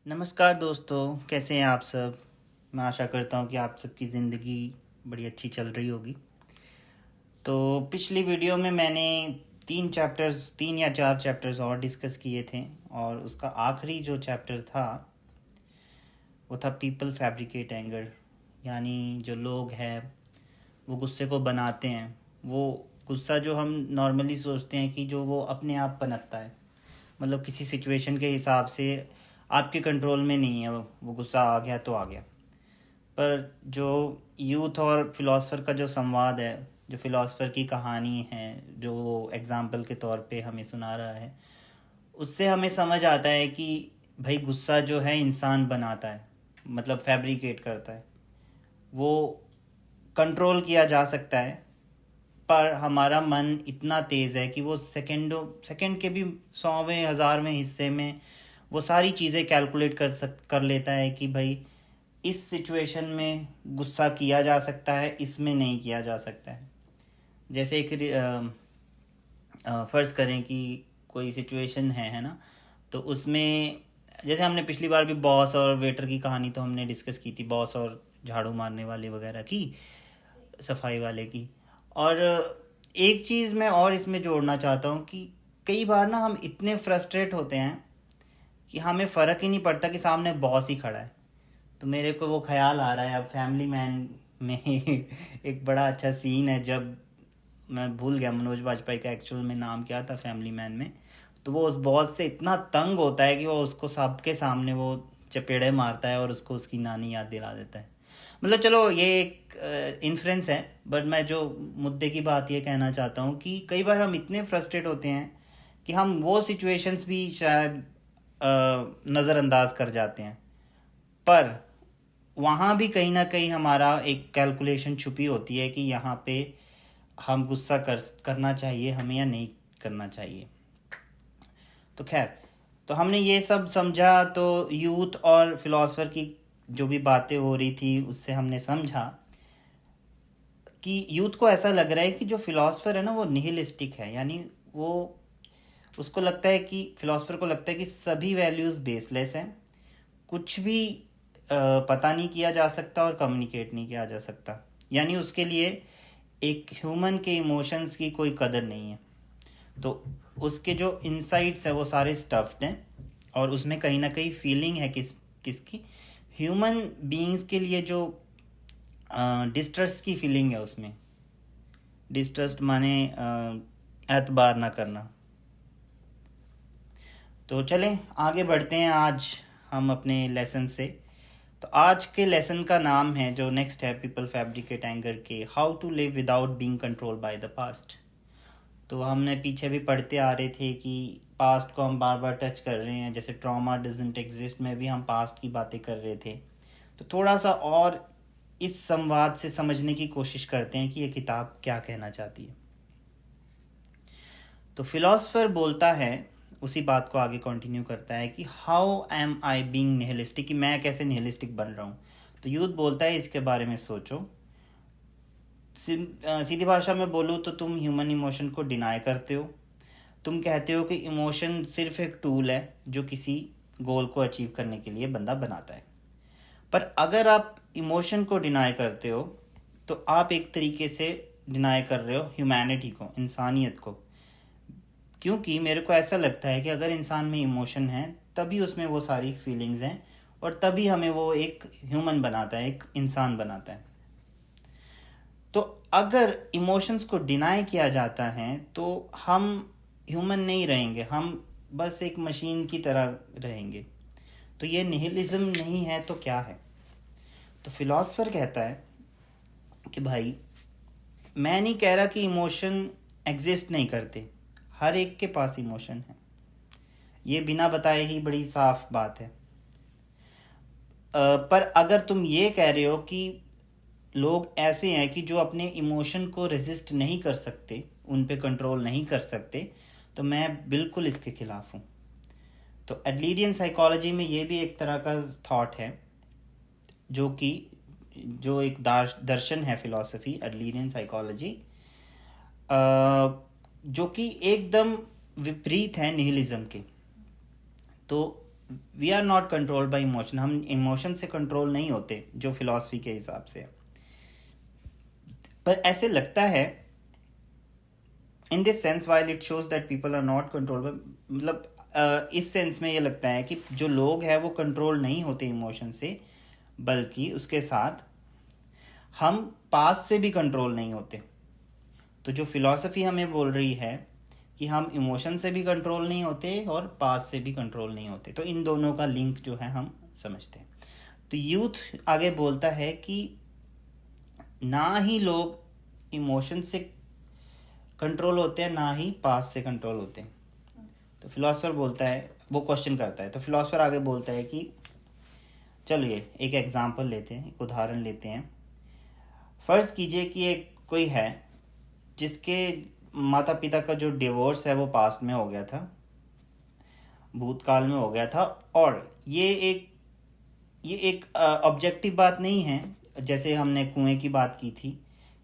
नमस्कार दोस्तों, कैसे हैं आप सब। मैं आशा करता हूँ कि आप सबकी ज़िंदगी बड़ी अच्छी चल रही होगी। तो पिछली वीडियो में मैंने 3 या 4 चैप्टर्स और डिस्कस किए थे, और उसका आखिरी जो चैप्टर था वो था पीपल फैब्रिकेट एंगर। यानी जो लोग हैं वो गुस्से को बनाते हैं। वो गुस्सा जो हम नॉर्मली सोचते हैं कि जो वो अपने आप पनपता है, मतलब किसी सिचुएशन के हिसाब से आपके कंट्रोल में नहीं है, वो गुस्सा आ गया तो आ गया। पर जो यूथ और फिलोसफर का जो संवाद है, जो फिलोसफर की कहानी है, जो वो एग्जाम्पल के तौर पे हमें सुना रहा है, उससे हमें समझ आता है कि भाई गुस्सा जो है इंसान बनाता है, मतलब फैब्रिकेट करता है। वो कंट्रोल किया जा सकता है, पर हमारा मन इतना तेज़ है कि वो सेकंड के भी 100वें 1000वें हिस्से में वो सारी चीज़ें कैलकुलेट कर लेता है कि भाई इस सिचुएशन में गुस्सा किया जा सकता है, इसमें नहीं किया जा सकता है। जैसे एक फ़र्ज़ करें कि कोई सिचुएशन है ना, तो उसमें जैसे हमने पिछली बार भी बॉस और वेटर की कहानी तो हमने डिस्कस की थी, बॉस और झाड़ू मारने वाले वगैरह की, सफाई वाले की। और एक चीज़ मैं और इसमें जोड़ना चाहता हूँ कि कई बार ना हम इतने फ्रस्ट्रेट होते हैं कि हमें फ़र्क ही नहीं पड़ता कि सामने बॉस ही खड़ा है। तो मेरे को वो ख्याल आ रहा है अब फैमिली मैन में एक बड़ा अच्छा सीन है, जब मैं भूल गया मनोज वाजपेयी का एक्चुअल में नाम क्या था फैमिली मैन में। तो वो उस बॉस से इतना तंग होता है कि वो उसको सबके सामने वो चपेड़े मारता है और उसको उसकी नानी याद दिला देता है। मतलब चलो ये एक इन्फ्रेंस है, बट मैं जो मुद्दे की बात ये कहना चाहता हूँ कि कई बार हम इतने फ्रस्ट्रेट होते हैं कि हम वो सिचुएशंस भी शायद नज़रअंदाज कर जाते हैं। पर वहाँ भी कहीं ना कहीं हमारा एक कैलकुलेशन छुपी होती है कि यहाँ पे हम गुस्सा करना चाहिए हमें या नहीं करना चाहिए। तो खैर, तो हमने ये सब समझा। तो यूथ और फिलोसफर की जो भी बातें हो रही थी उससे हमने समझा कि यूथ को ऐसा लग रहा है कि जो फिलोसफर है ना वो निहिलिस्टिक है। यानी वो उसको लगता है कि फिलोसफर को लगता है कि सभी वैल्यूज़ बेसलेस हैं, कुछ भी पता नहीं किया जा सकता और कम्युनिकेट नहीं किया जा सकता। यानी उसके लिए एक ह्यूमन के इमोशंस की कोई कदर नहीं है। तो उसके जो इनसाइट्स है वो सारे स्टफ्ड हैं, और उसमें कहीं ना कहीं फीलिंग है किसकी, ह्यूमन बीइंग्स के लिए जो डिस्ट्रस्ट की फीलिंग है उसमें। डिस्ट्रस्ट माने एतबार ना करना। तो चलें आगे बढ़ते हैं आज हम अपने लेसन से। तो आज के लेसन का नाम है, जो नेक्स्ट है पीपल फैब्रिकेट एंगर के, how to live without being control by the past. तो हमने पीछे भी पढ़ते आ रहे थे कि पास्ट को हम बार बार टच कर रहे हैं, जैसे ट्रॉमा डजंट एग्जिस्ट में भी हम पास्ट की बातें कर रहे थे। तो थोड़ा सा और इस संवाद से समझने की कोशिश करते हैं कि ये किताब क्या कहना चाहती है। तो फिलोसफर बोलता है, उसी बात को आगे कंटिन्यू करता है कि how am I being nihilistic, कि मैं कैसे निहिलिस्टिक बन रहा हूँ। तो यूथ बोलता है इसके बारे में सोचो। सीधी भाषा में बोलूँ तो तुम ह्यूमन इमोशन को डिनाई करते हो। तुम कहते हो कि इमोशन सिर्फ एक टूल है जो किसी गोल को अचीव करने के लिए बंदा बनाता है। पर अगर आप इमोशन को डिनाई करते हो तो आप एक तरीके से डिनाई कर रहे हो ह्यूमैनिटी को, इंसानियत को। क्योंकि मेरे को ऐसा लगता है कि अगर इंसान में इमोशन है तभी उसमें वो सारी फीलिंग्स हैं, और तभी हमें वो एक ह्यूमन बनाता है, एक इंसान बनाता है। तो अगर इमोशंस को डिनाई किया जाता है तो हम ह्यूमन नहीं रहेंगे, हम बस एक मशीन की तरह रहेंगे। तो ये निहिलिज्म नहीं है तो क्या है। तो फिलॉसफर कहता है कि भाई मैं नहीं कह रहा कि इमोशन एग्जिस्ट नहीं करते, हर एक के पास इमोशन है, ये बिना बताए ही बड़ी साफ बात है। पर अगर तुम ये कह रहे हो कि लोग ऐसे हैं कि जो अपने इमोशन को रेजिस्ट नहीं कर सकते, उन पे कंट्रोल नहीं कर सकते, तो मैं बिल्कुल इसके खिलाफ हूँ। तो एडलरियन साइकोलॉजी में ये भी एक तरह का थॉट है, जो एक दर्शन है फिलॉसफी, एडलरियन साइकोलॉजी, जो कि एकदम विपरीत है निहिलिज्म के। तो we are not controlled by emotion, हम इमोशन से कंट्रोल नहीं होते जो फिलॉसफी के हिसाब से है। पर ऐसे लगता है in this sense while it shows that people are not control, मतलब इस सेंस में ये लगता है कि जो लोग हैं वो कंट्रोल नहीं होते इमोशन से, बल्कि उसके साथ हम पास से भी कंट्रोल नहीं होते। तो जो फिलॉसफी हमें बोल रही है कि हम इमोशन से भी कंट्रोल नहीं होते और पास से भी कंट्रोल नहीं होते, तो इन दोनों का लिंक जो है हम समझते हैं। तो यूथ आगे बोलता है कि ना ही लोग इमोशन से कंट्रोल होते हैं, ना ही पास से कंट्रोल होते हैं। तो फिलोसफर बोलता है, वो क्वेश्चन करता है, तो फिलोसफर आगे बोलता है कि चलिए एक एग्जांपल लेते हैं, एक उदाहरण लेते हैं। फ़र्ज़ कीजिए कि एक कोई है जिसके माता पिता का जो डिवोर्स है वो पास्ट में हो गया था, भूतकाल में हो गया था, और ये एक ऑब्जेक्टिव बात नहीं है। जैसे हमने कुएं की बात की थी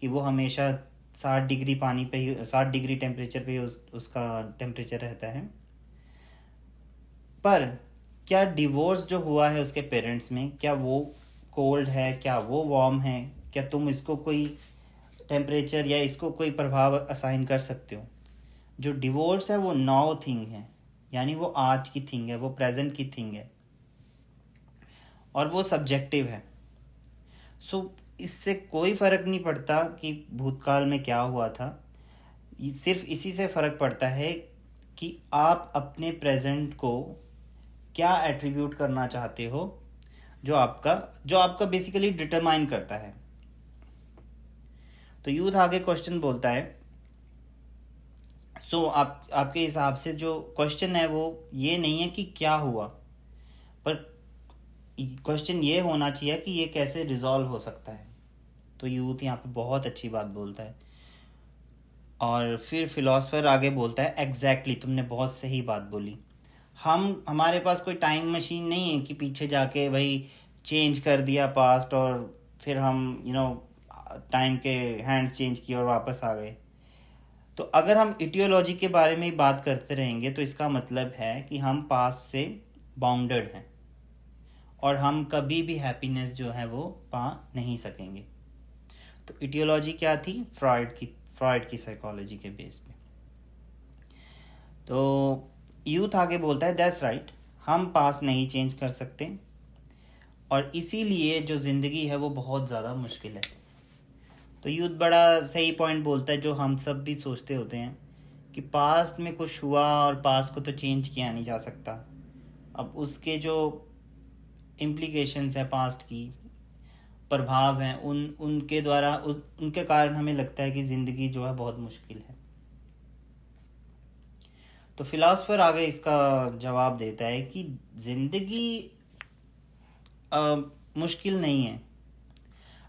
कि वो हमेशा 60 डिग्री पानी पे ही, 60 डिग्री टेम्परेचर पे ही उसका टेम्परेचर रहता है। पर क्या डिवोर्स जो हुआ है उसके पेरेंट्स में, क्या वो कोल्ड है, क्या वो वार्म है, क्या तुम इसको कोई टेम्परेचर या इसको कोई प्रभाव असाइन कर सकते हो? जो डिवोर्स है वो नाउ थिंग है, यानी वो आज की थिंग है, वो प्रेजेंट की थिंग है, और वो सब्जेक्टिव है। सो इससे कोई फ़र्क नहीं पड़ता कि भूतकाल में क्या हुआ था, सिर्फ इसी से फ़र्क पड़ता है कि आप अपने प्रेजेंट को क्या एट्रीब्यूट करना चाहते हो, जो आपका बेसिकली डिटरमाइन करता है। तो यूथ आगे क्वेश्चन बोलता है, आपके हिसाब से जो क्वेश्चन है वो ये नहीं है कि क्या हुआ, पर क्वेश्चन ये होना चाहिए कि ये कैसे रिजॉल्व हो सकता है। तो यूथ यहाँ पे बहुत अच्छी बात बोलता है, और फिर फिलोसफर आगे बोलता है, एग्जैक्टली तुमने बहुत सही बात बोली। हमारे पास कोई टाइम मशीन नहीं है कि पीछे जाके भाई चेंज कर दिया पास्ट और फिर हम टाइम के हैंड्स चेंज किए और वापस आ गए। तो अगर हम इटियोलॉजी के बारे में ही बात करते रहेंगे तो इसका मतलब है कि हम पास्ट से बाउंडेड हैं और हम कभी भी हैप्पीनेस जो है वो पा नहीं सकेंगे। तो इटियोलॉजी क्या थी? फ्रॉइड की साइकोलॉजी के बेस पे। तो यूथ आगे बोलता है, दैट्स राइट, हम पास्ट नहीं चेंज कर सकते, और इसीलिए जो ज़िंदगी है वो बहुत ज़्यादा मुश्किल है। तो यूथ बड़ा सही पॉइंट बोलता है, जो हम सब भी सोचते होते हैं कि पास्ट में कुछ हुआ और पास्ट को तो चेंज किया नहीं जा सकता। अब उसके जो इम्प्लीकेशंस है, पास्ट की प्रभाव हैं, उनके द्वारा उनके कारण हमें लगता है कि ज़िंदगी जो है बहुत मुश्किल है। तो फिलोसफर आगे इसका जवाब देता है कि ज़िंदगी मुश्किल नहीं है।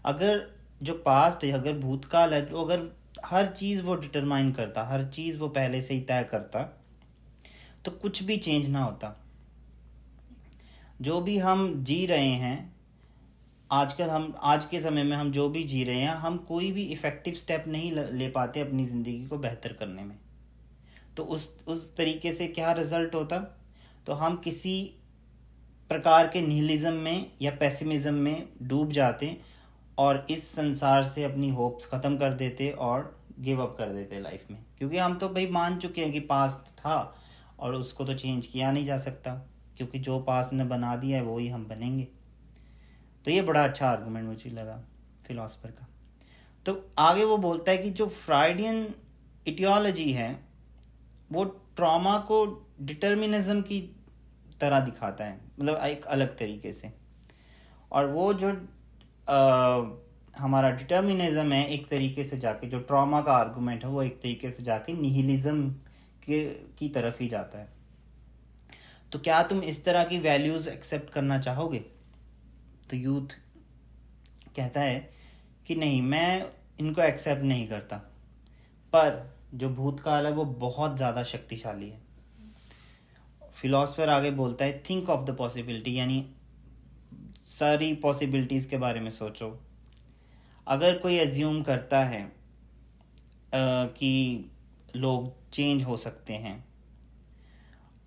अगर जो पास्ट है, अगर भूतकाल है, जो अगर हर चीज़ वो डिटरमाइन करता, हर चीज़ वो पहले से ही तय करता, तो कुछ भी चेंज ना होता। जो भी हम जी रहे हैं आज के समय में हम जो भी जी रहे हैं, हम कोई भी इफ़ेक्टिव स्टेप नहीं ले पाते अपनी ज़िंदगी को बेहतर करने में। तो उस तरीके से क्या रिज़ल्ट होता? तो हम किसी प्रकार के निहिलिज्म में या पेसिमिज्म में डूब जाते और इस संसार से अपनी होप्स ख़त्म कर देते और गिव अप कर देते लाइफ में, क्योंकि हम तो भाई मान चुके हैं कि पास्ट था और उसको तो चेंज किया नहीं जा सकता, क्योंकि जो पास्ट ने बना दिया है वो ही हम बनेंगे। तो ये बड़ा अच्छा आर्गुमेंट मुझे लगा फिलोसफर का। तो आगे वो बोलता है कि जो फ्राइडियन इटियोलॉजी है वो ट्रॉमा को डिटर्मिनिज्म की तरह दिखाता है, मतलब एक अलग तरीके से। और वो जो हमारा डिटर्मिनिज्म है, एक तरीके से जाके जो ट्रॉमा का आर्गुमेंट है वो एक तरीके से जाके निहिलिज्म की तरफ ही जाता है। तो क्या तुम इस तरह की वैल्यूज़ एक्सेप्ट करना चाहोगे? तो यूथ कहता है कि नहीं, मैं इनको एक्सेप्ट नहीं करता, पर जो भूतकाल है वो बहुत ज़्यादा शक्तिशाली है। फिलोसफर आगे बोलता है, थिंक ऑफ द पॉसिबिलिटी, यानी सारी पॉसिबिलिटीज़ के बारे में सोचो। अगर कोई एज्यूम करता है कि लोग चेंज हो सकते हैं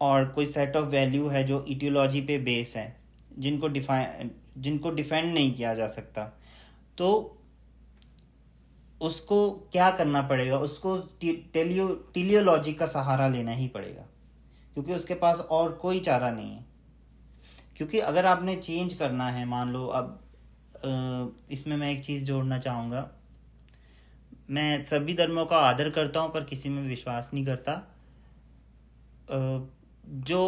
और कोई सेट ऑफ वैल्यू है जो इटियोलॉजी पे बेस है, जिनको डिफेंड नहीं किया जा सकता, तो उसको क्या करना पड़ेगा? उसको टेलियोलॉजी का सहारा लेना ही पड़ेगा, क्योंकि उसके पास और कोई चारा नहीं है। क्योंकि अगर आपने चेंज करना है, मान लो अब इसमें मैं एक चीज़ जोड़ना चाहूँगा। मैं सभी धर्मों का आदर करता हूँ पर किसी में विश्वास नहीं करता। जो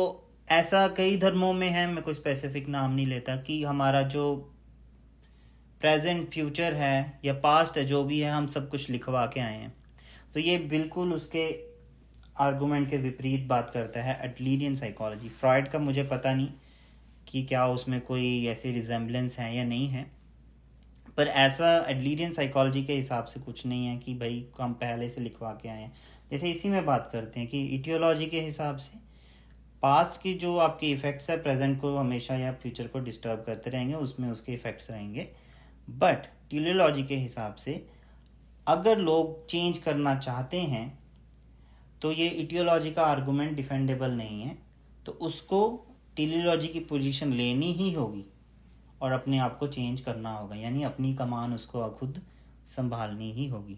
ऐसा कई धर्मों में है, मैं कोई स्पेसिफिक नाम नहीं लेता, कि हमारा जो प्रेजेंट फ्यूचर है या पास्ट है, जो भी है, हम सब कुछ लिखवा के आए हैं। तो ये बिल्कुल उसके आर्गुमेंट के विपरीत बात करता है एडलरियन साइकोलॉजी। फ्रॉइड का मुझे पता नहीं कि क्या उसमें कोई ऐसी रिजेम्बलेंस है या नहीं है, पर ऐसा एडलरियन साइकोलॉजी के हिसाब से कुछ नहीं है कि भाई हम पहले से लिखवा के आए हैं। जैसे इसी में बात करते हैं कि इटियोलॉजी के हिसाब से पास्ट की जो आपके इफ़ेक्ट्स है प्रेजेंट को हमेशा या फ्यूचर को डिस्टर्ब करते रहेंगे, उसमें उसके इफ़ेक्ट्स रहेंगे। बट टेलियोलॉजी के हिसाब से अगर लोग चेंज करना चाहते हैं तो ये इटियोलॉजी का आर्गुमेंट डिफेंडेबल नहीं है, तो उसको टेलियोलॉजी की पोजीशन लेनी ही होगी और अपने आप को चेंज करना होगा, यानी अपनी कमान उसको खुद संभालनी ही होगी,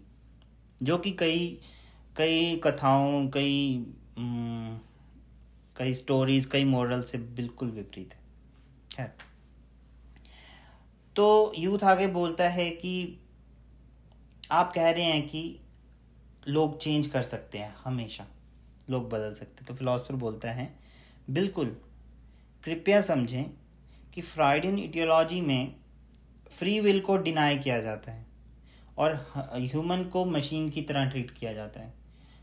जो कि कई कई कथाओं, कई स्टोरीज, कई मॉरल से बिल्कुल विपरीत है। खैर, तो यूथ आगे बोलता है कि आप कह रहे हैं कि लोग चेंज कर सकते हैं, हमेशा लोग बदल सकते हैं। तो फिलोसोफर बोलता है बिल्कुल, कृपया समझें कि फ्राइडियन इटियोलॉजी में फ्री विल को डिनाई किया जाता है और ह्यूमन को मशीन की तरह ट्रीट किया जाता है।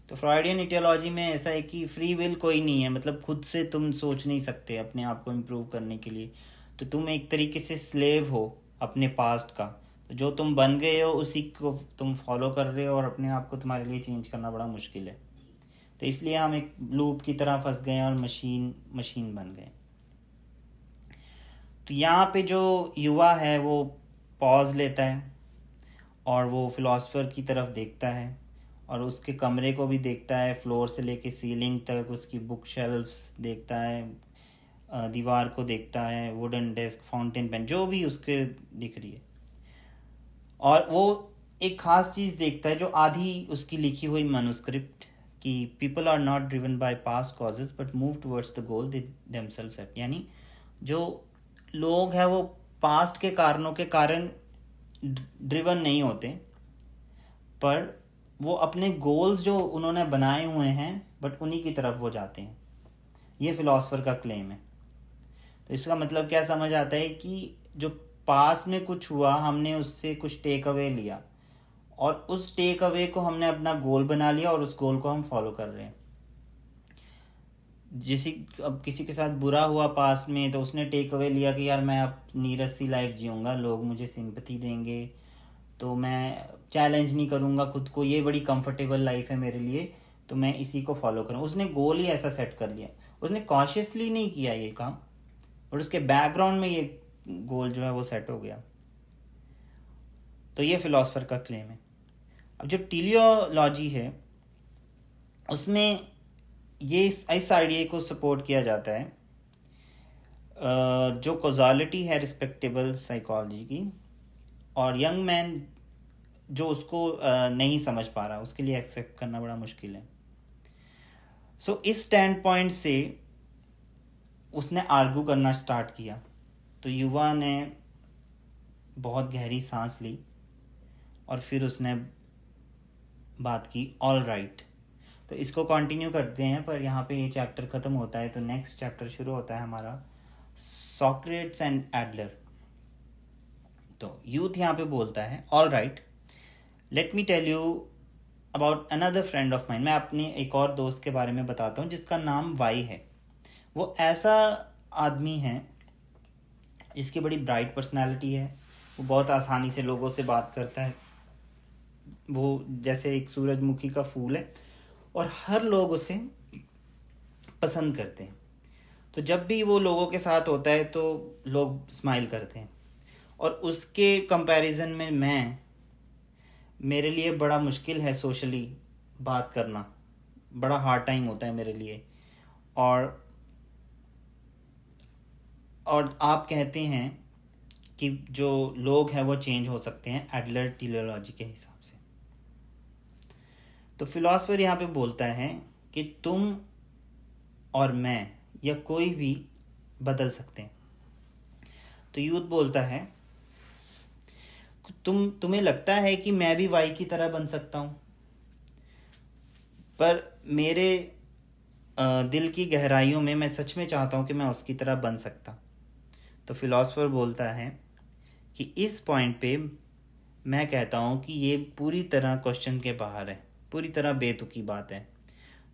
तो फ्राइडियन इटियोलॉजी में ऐसा है कि फ्री विल कोई नहीं है, मतलब खुद से तुम सोच नहीं सकते अपने आप को इम्प्रूव करने के लिए। तो तुम एक तरीके से स्लेव हो अपने पास्ट का, तो जो तुम बन गए हो उसी को तुम फॉलो कर रहे हो और अपने आप को तुम्हारे लिए चेंज करना बड़ा मुश्किल है। तो इसलिए हम एक लूप की तरह फंस गए और मशीन बन गए। तो यहाँ पे जो युवा है वो पॉज लेता है और वो फिलोसफर की तरफ देखता है और उसके कमरे को भी देखता है, फ्लोर से लेके सीलिंग तक उसकी बुक शेल्फ्स देखता है, दीवार को देखता है, वुडन डेस्क, फाउंटेन पेन, जो भी उसके दिख रही है। और वो एक ख़ास चीज़ देखता है जो आधी उसकी लिखी हुई मनुस्क्रिप्ट, कि people are not driven by past causes but move towards the goal they themselves set. यानी जो लोग हैं वो पास्ट के कारणों के कारण ड्रिवन नहीं होते, पर वो अपने गोल्स जो उन्होंने बनाए हुए हैं बट उन्हीं की तरफ वो जाते हैं। ये फिलोसफर का क्लेम है। तो इसका मतलब क्या समझ आता है कि जो पास में कुछ हुआ, हमने उससे कुछ टेक अवे लिया और उस टेक अवे को हमने अपना गोल बना लिया और उस गोल को हम फॉलो कर रहे हैं। जैसे अब किसी के साथ बुरा हुआ पास में, तो उसने टेक अवे लिया कि यार मैं अब नीरस सी लाइफ जीऊँगा, लोग मुझे सिंपैथी देंगे, तो मैं चैलेंज नहीं करूँगा खुद को, ये बड़ी कंफर्टेबल लाइफ है मेरे लिए, तो मैं इसी को फॉलो करूँ। उसने गोल ही ऐसा सेट कर लिया, उसने कॉन्शियसली नहीं किया ये काम, और उसके बैकग्राउंड में ये गोल जो है वो सेट हो गया। तो ये फिलोसफर का क्लेम है। अब जो टेलियोलॉजी है उसमें ये इस आइडिया को सपोर्ट किया जाता है, जो कॉजालिटी है रिस्पेक्टेबल साइकोलॉजी की, और यंग मैन जो उसको नहीं समझ पा रहा, उसके लिए एक्सेप्ट करना बड़ा मुश्किल है। सो इस स्टैंड पॉइंट से उसने आर्गू करना स्टार्ट किया। तो युवा ने बहुत गहरी सांस ली और फिर उसने बात की ऑल राइट। तो इसको कंटिन्यू करते हैं, पर यहाँ पे ये चैप्टर ख़त्म होता है, तो नेक्स्ट चैप्टर शुरू होता है हमारा, सॉक्रेट्स एंड एडलर। तो यूथ यहाँ पे बोलता है all right, let me tell you about another friend of mine. मैं अपने एक और दोस्त के बारे में बताता हूँ जिसका नाम वाई है। वो ऐसा आदमी है जिसकी बड़ी ब्राइट पर्सनालिटी है, वो बहुत आसानी से लोगों से बात करता है, वो जैसे एक सूरजमुखी का फूल है और हर लोग उसे पसंद करते हैं। तो जब भी वो लोगों के साथ होता है तो लोग स्माइल करते हैं, और उसके कंपैरिजन में मेरे लिए बड़ा मुश्किल है सोशली बात करना, बड़ा हार्ड टाइम होता है मेरे लिए। और और आप कहते हैं कि जो लोग हैं वो चेंज हो सकते हैं एडलर टीलियोलॉजी के हिसाब से। तो फिलॉसफर यहाँ पे बोलता है कि तुम और मैं या कोई भी बदल सकते हैं। तो यूथ बोलता है तुम्हें लगता है कि मैं भी वाई की तरह बन सकता हूँ, पर मेरे दिल की गहराइयों में मैं सच में चाहता हूँ कि मैं उसकी तरह बन सकता। तो फिलॉसफर बोलता है कि इस पॉइंट पे मैं कहता हूँ कि ये पूरी तरह क्वेश्चन के बाहर है, पूरी तरह बेतुकी बात है।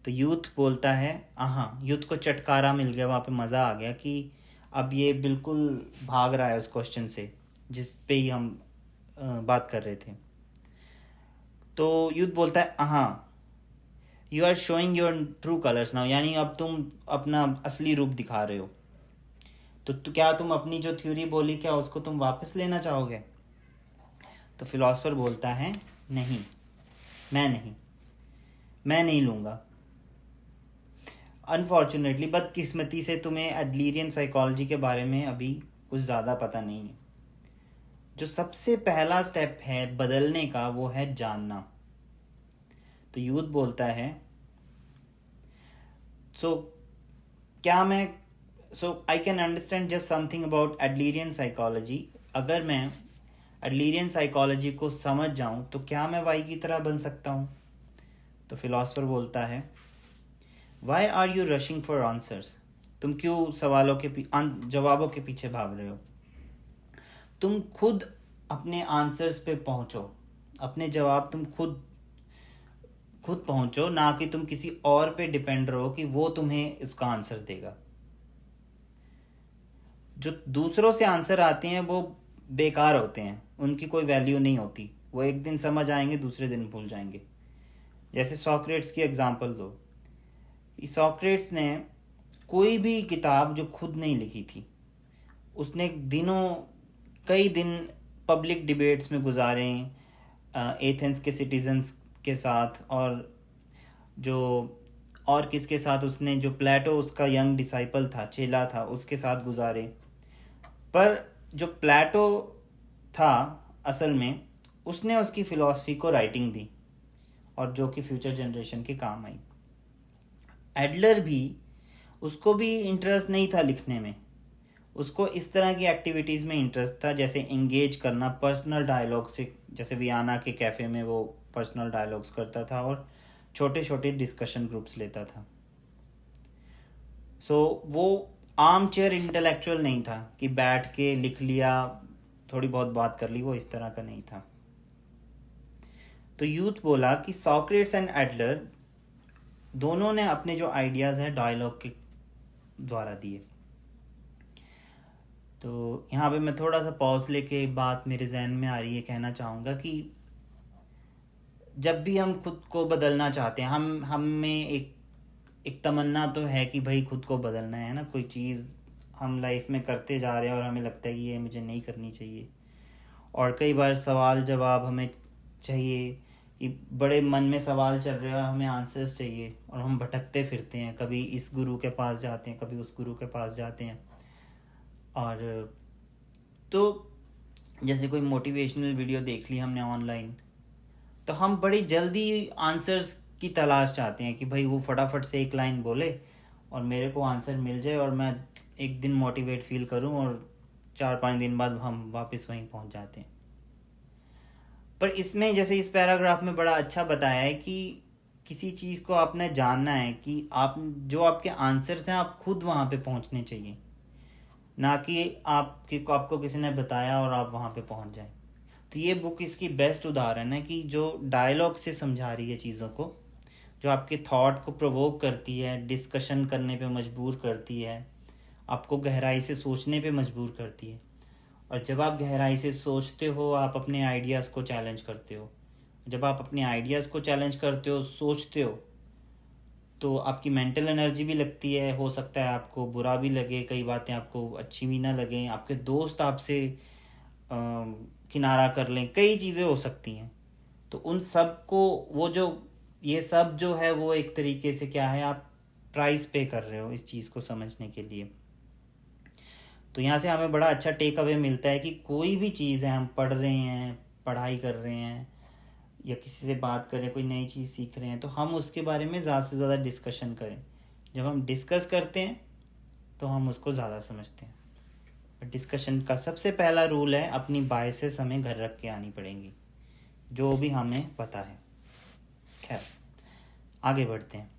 तो यूथ बोलता है हाँ, यूथ को चटकारा मिल गया, वहाँ पे मज़ा आ गया कि अब ये बिल्कुल भाग रहा है उस क्वेश्चन से जिस पे ही हम बात कर रहे थे। तो यूथ बोलता है हाँ, you are showing your true colours now, यानी अब तुम अपना असली रूप दिखा रहे हो। तो क्या तुम अपनी जो थ्योरी बोली क्या उसको तुम वापस लेना चाहोगे? तो फिलॉसफर बोलता है नहीं, मैं नहीं लूँगा। अनफॉर्चुनेटली, बदकिस्मती से तुम्हें एडलरियन साइकोलॉजी के बारे में अभी कुछ ज़्यादा पता नहीं है। जो सबसे पहला स्टेप है बदलने का वो है जानना। तो यूथ बोलता है I can understand just something about Adlerian psychology. अगर मैं एडलरियन साइकोलॉजी को समझ जाऊं तो क्या मैं वाई की तरह बन सकता हूं? तो फिलॉसफर बोलता है why are you rushing for answers, तुम क्यों जवाबों के पीछे भाग रहे हो? तुम खुद अपने आंसर्स पे पहुंचो, अपने जवाब तुम खुद पहुंचो, ना कि तुम किसी और पे डिपेंड रहो कि वो तुम्हें इसका आंसर देगा। जो दूसरों से आंसर आते हैं वो बेकार होते हैं, उनकी कोई वैल्यू नहीं होती, वो एक दिन समझ आएंगे, दूसरे दिन भूल जाएंगे। जैसे सॉक्रेट्स की एग्जांपल दो। सॉक्रेट्स ने कोई भी किताब जो खुद नहीं लिखी थी, उसने कई दिन पब्लिक डिबेट्स में गुजारे एथेंस के सिटीजन्स के साथ, और किसके साथ, उसने जो प्लेटो उसका यंग डिसाइपल था, चेला था, उसके साथ गुजारे। पर जो प्लेटो था असल में उसने उसकी फ़िलॉसफी को राइटिंग दी और जो कि फ्यूचर जनरेशन के काम आई। एडलर भी, उसको भी इंटरेस्ट नहीं था लिखने में, उसको इस तरह की एक्टिविटीज़ में इंटरेस्ट था, जैसे एंगेज करना पर्सनल डायलॉग से, जैसे वियना के कैफ़े में वो पर्सनल डायलॉग्स करता था और छोटे छोटे डिस्कशन ग्रुप्स लेता था। वो आर्म चेयर इंटेलेक्चुअल नहीं था कि बैठ के लिख लिया, थोड़ी बहुत बात कर ली, वो इस तरह का नहीं था। तो यूथ बोला कि सॉक्रेट्स एंड एडलर दोनों ने अपने जो आइडियाज़ हैं डायलॉग के द्वारा दिए। तो यहाँ पे मैं थोड़ा सा पॉज लेके बात मेरे जहन में आ रही है, कहना चाहूँगा कि जब भी हम खुद को बदलना चाहते हैं, हम में एक तमन्ना तो है कि भाई खुद को बदलना है ना, कोई चीज़ हम लाइफ में करते जा रहे हैं और हमें लगता है कि ये मुझे नहीं करनी चाहिए। और कई बार सवाल जवाब हमें चाहिए कि बड़े मन में सवाल चल रहे हैं, हमें आंसर्स चाहिए और हम भटकते फिरते हैं, कभी इस गुरु के पास जाते हैं, कभी उस गुरु के पास जाते हैं। और तो जैसे कोई मोटिवेशनल वीडियो देख ली हमने ऑनलाइन, तो हम बड़ी जल्दी आंसर्स की तलाश चाहते हैं कि भाई वो फटाफट से एक लाइन बोले और मेरे को आंसर मिल जाए और मैं एक दिन मोटिवेट फील करूं और 4-5 दिन बाद हम वापस वहीं पहुंच जाते हैं। पर इसमें जैसे इस पैराग्राफ में बड़ा अच्छा बताया है कि किसी चीज़ को आपने जानना है कि जो आपके आंसर्स हैं आप खुद वहाँ पे पहुँचने चाहिए, ना कि आपको किसी ने बताया और आप वहाँ पे पहुँच जाएं। तो ये बुक इसकी बेस्ट उदाहरण है कि जो डायलॉग से समझा रही है चीज़ों को, जो आपके थॉट को प्रोवोक करती है, डिस्कशन करने पे मजबूर करती है, आपको गहराई से सोचने पे मजबूर करती है। और जब आप गहराई से सोचते हो आप अपने आइडियाज़ को चैलेंज करते हो, जब आप अपने आइडियाज़ को चैलेंज करते हो, सोचते हो, तो आपकी मेंटल एनर्जी भी लगती है। हो सकता है आपको बुरा भी लगे, कई बातें आपको अच्छी भी ना लगें, आपके दोस्त आपसे किनारा कर लें, कई चीज़ें हो सकती हैं। तो उन सब को ये सब जो है वो एक तरीके से क्या है, आप प्राइस पे कर रहे हो इस चीज़ को समझने के लिए। तो यहाँ से हमें बड़ा अच्छा टेक अवे मिलता है कि कोई भी चीज़ है, हम पढ़ रहे हैं, पढ़ाई कर रहे हैं या किसी से बात कर रहे हैं, कोई नई चीज़ सीख रहे हैं, तो हम उसके बारे में ज़्यादा से ज़्यादा डिस्कशन करें। जब हम डिस्कस करते हैं तो हम उसको ज़्यादा समझते हैं। डिस्कशन का सबसे पहला रूल है, अपनी बायसेस हमें घर रख के आनी पड़ेंगी, जो भी हमें पता है। खैर, आगे बढ़ते हैं।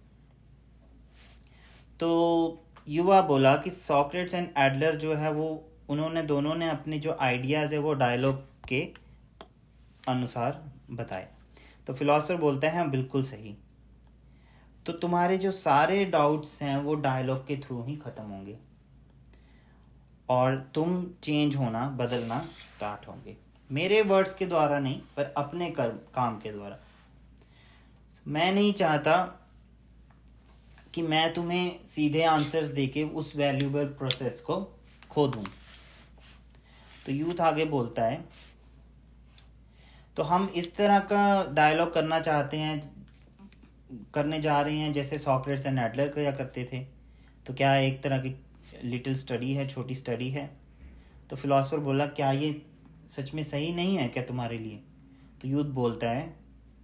तो युवा बोला कि सॉक्रेट्स एंड एडलर जो है वो उन्होंने दोनों ने अपने जो आइडियाज़ है वो डायलॉग के अनुसार बताए। तो फिलोसोफर बोलता है हाँ बिल्कुल सही, तो तुम्हारे जो सारे डाउट्स हैं वो डायलॉग के थ्रू ही ख़त्म होंगे और तुम चेंज होना, बदलना स्टार्ट होंगे, मेरे वर्ड्स के द्वारा नहीं पर अपने काम के द्वारा। मैं नहीं चाहता कि मैं तुम्हें सीधे आंसर्स देके उस वैल्यूएबल प्रोसेस को खो दूं। तो यूथ आगे बोलता है, तो हम इस तरह का डायलॉग करना चाहते हैं, करने जा रहे हैं जैसे सॉक्रेट्स एंड एडलर किया करते थे। तो क्या एक तरह की लिटिल स्टडी है, छोटी स्टडी है। तो फिलोसोफर बोला क्या ये सच में सही नहीं है क्या तुम्हारे लिए? तो यूथ बोलता है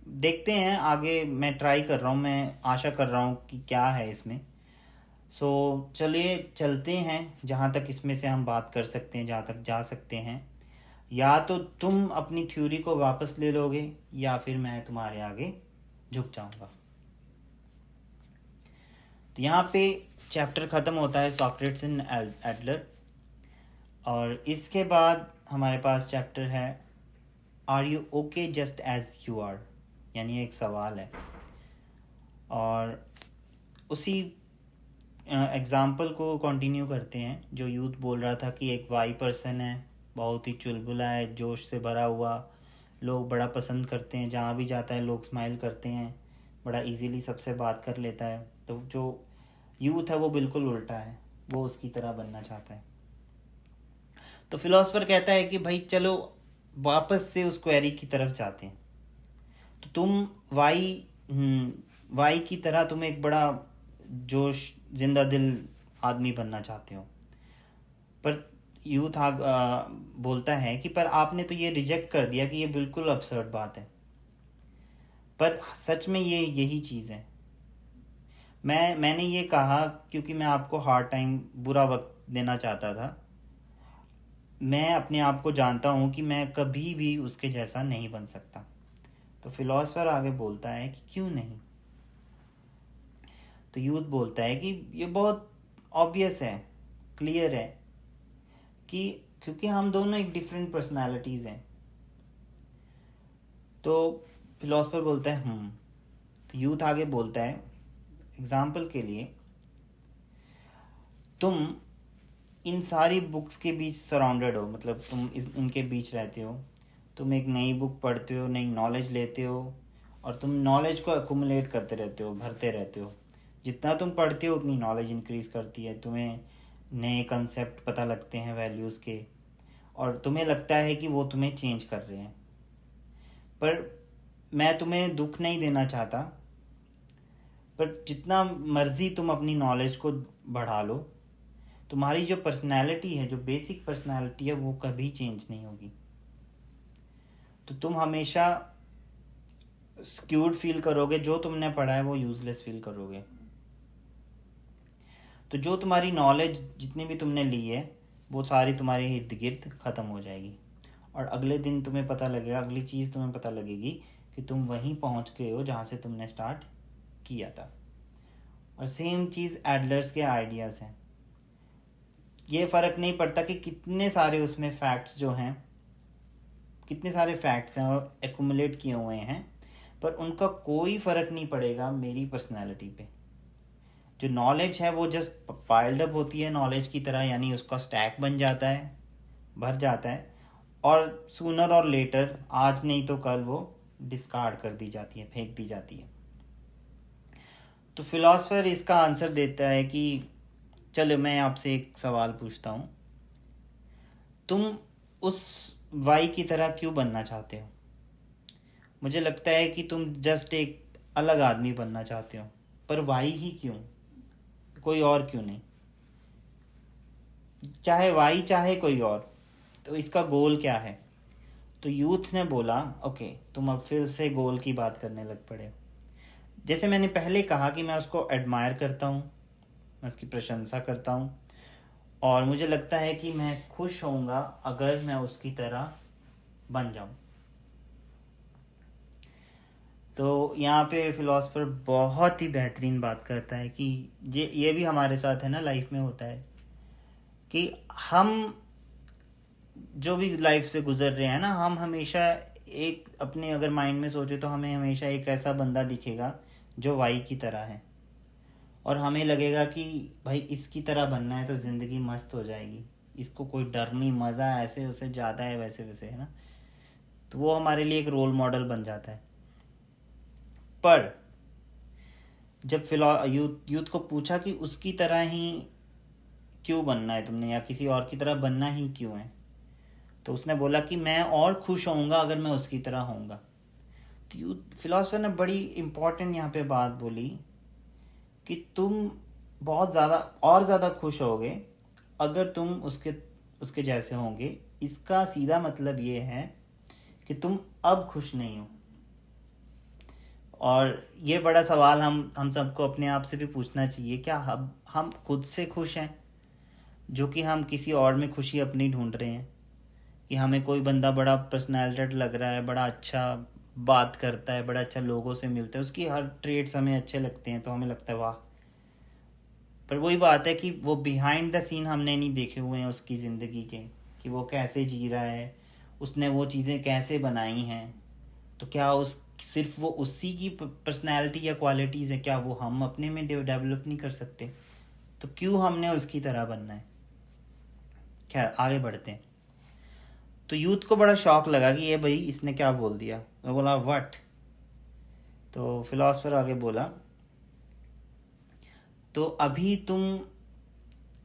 देखते हैं आगे, मैं ट्राई कर रहा हूँ, मैं आशा कर रहा हूँ कि क्या है इसमें। सो चलिए चलते हैं जहाँ तक इसमें से हम बात कर सकते हैं, जहाँ तक जा सकते हैं। या तो तुम अपनी थ्योरी को वापस ले लोगे या फिर मैं तुम्हारे आगे झुक जाऊँगा। तो यहाँ पे चैप्टर ख़त्म होता है सॉक्रेट्स एंड एडलर, और इसके बाद हमारे पास चैप्टर है are you okay just as you are, यानी एक सवाल है। और उसी एग्ज़ाम्पल को कंटिन्यू करते हैं जो यूथ बोल रहा था कि एक वाई पर्सन है, बहुत ही चुलबुला है, जोश से भरा हुआ, लोग बड़ा पसंद करते हैं, जहाँ भी जाता है लोग स्माइल करते हैं, बड़ा इजीली सबसे बात कर लेता है। तो जो यूथ है वो बिल्कुल उल्टा है, वो उसकी तरह बनना चाहता है। तो फिलोसोफर कहता है कि भाई चलो वापस से उस क्वेरी की तरफ जाते हैं। तो तुम वाई की तरह तुम एक बड़ा जोश जिंदा दिल आदमी बनना चाहते हो, पर यूथ बोलता है कि पर आपने तो ये रिजेक्ट कर दिया कि ये बिल्कुल अब्सर्ड बात है। पर सच में ये यही चीज़ है। मैंने ये कहा क्योंकि मैं आपको हार्ड टाइम, बुरा वक्त देना चाहता था। मैं अपने आप को जानता हूँ कि मैं कभी भी उसके जैसा नहीं बन सकता। तो फिलोसोफर आगे बोलता है कि क्यों नहीं? तो यूथ बोलता है कि ये बहुत ऑब्वियस है, क्लियर है कि क्योंकि हम दोनों एक डिफरेंट पर्सनालिटीज़ हैं। तो फिलोसोफर बोलता है तो यूथ आगे बोलता है एग्जाम्पल के लिए, तुम इन सारी बुक्स के बीच सराउंडेड हो, मतलब तुम इनके बीच रहते हो, तुम एक नई बुक पढ़ते हो, नई नॉलेज लेते हो और तुम नॉलेज को अकुमुलेट करते रहते हो, भरते रहते हो। जितना तुम पढ़ते हो उतनी नॉलेज इंक्रीज़ करती है, तुम्हें नए कंसेप्ट पता लगते हैं वैल्यूज़ के, और तुम्हें लगता है कि वो तुम्हें चेंज कर रहे हैं। पर मैं तुम्हें दुख नहीं देना चाहता, पर जितना मर्ज़ी तुम अपनी नॉलेज को बढ़ा लो, तुम्हारी जो पर्सनैलिटी है, जो बेसिक पर्सनैलिटी है, वो कभी चेंज नहीं होगी। तो तुम हमेशा स्क्यूड फील करोगे, जो तुमने पढ़ा है वो यूज़लेस फील करोगे। तो जो तुम्हारी नॉलेज जितनी भी तुमने ली है वो सारी तुम्हारे इर्द गिर्द ख़त्म हो जाएगी, और अगले दिन तुम्हें पता लगेगा, अगली चीज़ तुम्हें पता लगेगी कि तुम वहीं पहुंच गए हो जहाँ से तुमने स्टार्ट किया था। और सेम चीज़ एडलर्स के आइडियाज़ हैं। ये फ़र्क नहीं पड़ता कि कितने सारे उसमें फैक्ट्स जो हैं, कितने सारे फैक्ट्स हैं और एक्यूमुलेट किए हुए हैं, पर उनका कोई फ़र्क नहीं पड़ेगा मेरी पर्सनैलिटी पे। जो नॉलेज है वो जस्ट पाइल्ड अप होती है नॉलेज की तरह, यानी उसका स्टैक बन जाता है, भर जाता है, और सूनर और लेटर, आज नहीं तो कल, वो डिस्कार्ड कर दी जाती है, फेंक दी जाती है। तो फिलोसोफर इसका आंसर देता है कि चलो मैं आपसे एक सवाल पूछता हूँ, तुम उस वाई की तरह क्यों बनना चाहते हो? मुझे लगता है कि तुम जस्ट एक अलग आदमी बनना चाहते हो, पर वाई ही क्यों, कोई और क्यों नहीं? चाहे वाई चाहे कोई और, तो इसका गोल क्या है? तो यूथ ने बोला ओके, तुम अब फिर से गोल की बात करने लग पड़े। जैसे मैंने पहले कहा कि मैं उसको एडमायर करता हूँ, मैं उसकी प्रशंसा करता हूँ, और मुझे लगता है कि मैं खुश होऊंगा अगर मैं उसकी तरह बन जाऊं। तो यहाँ पे फिलोसफर बहुत ही बेहतरीन बात करता है कि ये भी हमारे साथ है ना, लाइफ में होता है कि हम जो भी लाइफ से गुजर रहे हैं ना, हम हमेशा एक अपने अगर माइंड में सोचे तो हमें हमेशा एक ऐसा बंदा दिखेगा जो वाई की तरह है, और हमें लगेगा कि भाई इसकी तरह बनना है तो ज़िंदगी मस्त हो जाएगी, इसको कोई डर नहीं, मज़ा ऐसे वैसे ज़्यादा है, वैसे वैसे है ना। तो वो हमारे लिए एक रोल मॉडल बन जाता है। पर जब यूथ को पूछा कि उसकी तरह ही क्यों बनना है तुमने, या किसी और की तरह बनना ही क्यों है, तो उसने बोला कि मैं और खुश होऊंगा अगर मैं उसकी तरह होऊंगा। तो यूथ फिलोसफर ने बड़ी इम्पोर्टेंट यहाँ पे बात बोली कि तुम बहुत ज़्यादा और ज़्यादा खुश होगे अगर तुम उसके उसके जैसे होंगे। इसका सीधा मतलब ये है कि तुम अब खुश नहीं हो। और ये बड़ा सवाल हम सबको अपने आप से भी पूछना चाहिए, क्या हम खुद से खुश हैं, जो कि हम किसी और में खुशी अपनी ढूंढ रहे हैं? कि हमें कोई बंदा बड़ा पर्सनैलिटेड लग रहा है, बड़ा अच्छा बात करता है, बड़ा अच्छा लोगों से मिलता है, उसकी हर ट्रेड्स हमें अच्छे लगते हैं तो हमें लगता है वाह। पर वही बात है कि वो बिहाइंड द सीन हमने नहीं देखे हुए हैं उसकी ज़िंदगी के, कि वो कैसे जी रहा है, उसने वो चीज़ें कैसे बनाई हैं। तो क्या उस सिर्फ वो उसी की पर्सनैलिटी या क्वालिटीज़ है, क्या वो हम अपने में डेवलप नहीं कर सकते? तो क्यों हमने उसकी तरह बनना है? खैर आगे बढ़ते हैं। तो यूथ को बड़ा शौक लगा कि ये भाई इसने क्या बोल दिया। मैं बोला व्हाट? तो फिलोसफर आगे बोला, तो अभी तुम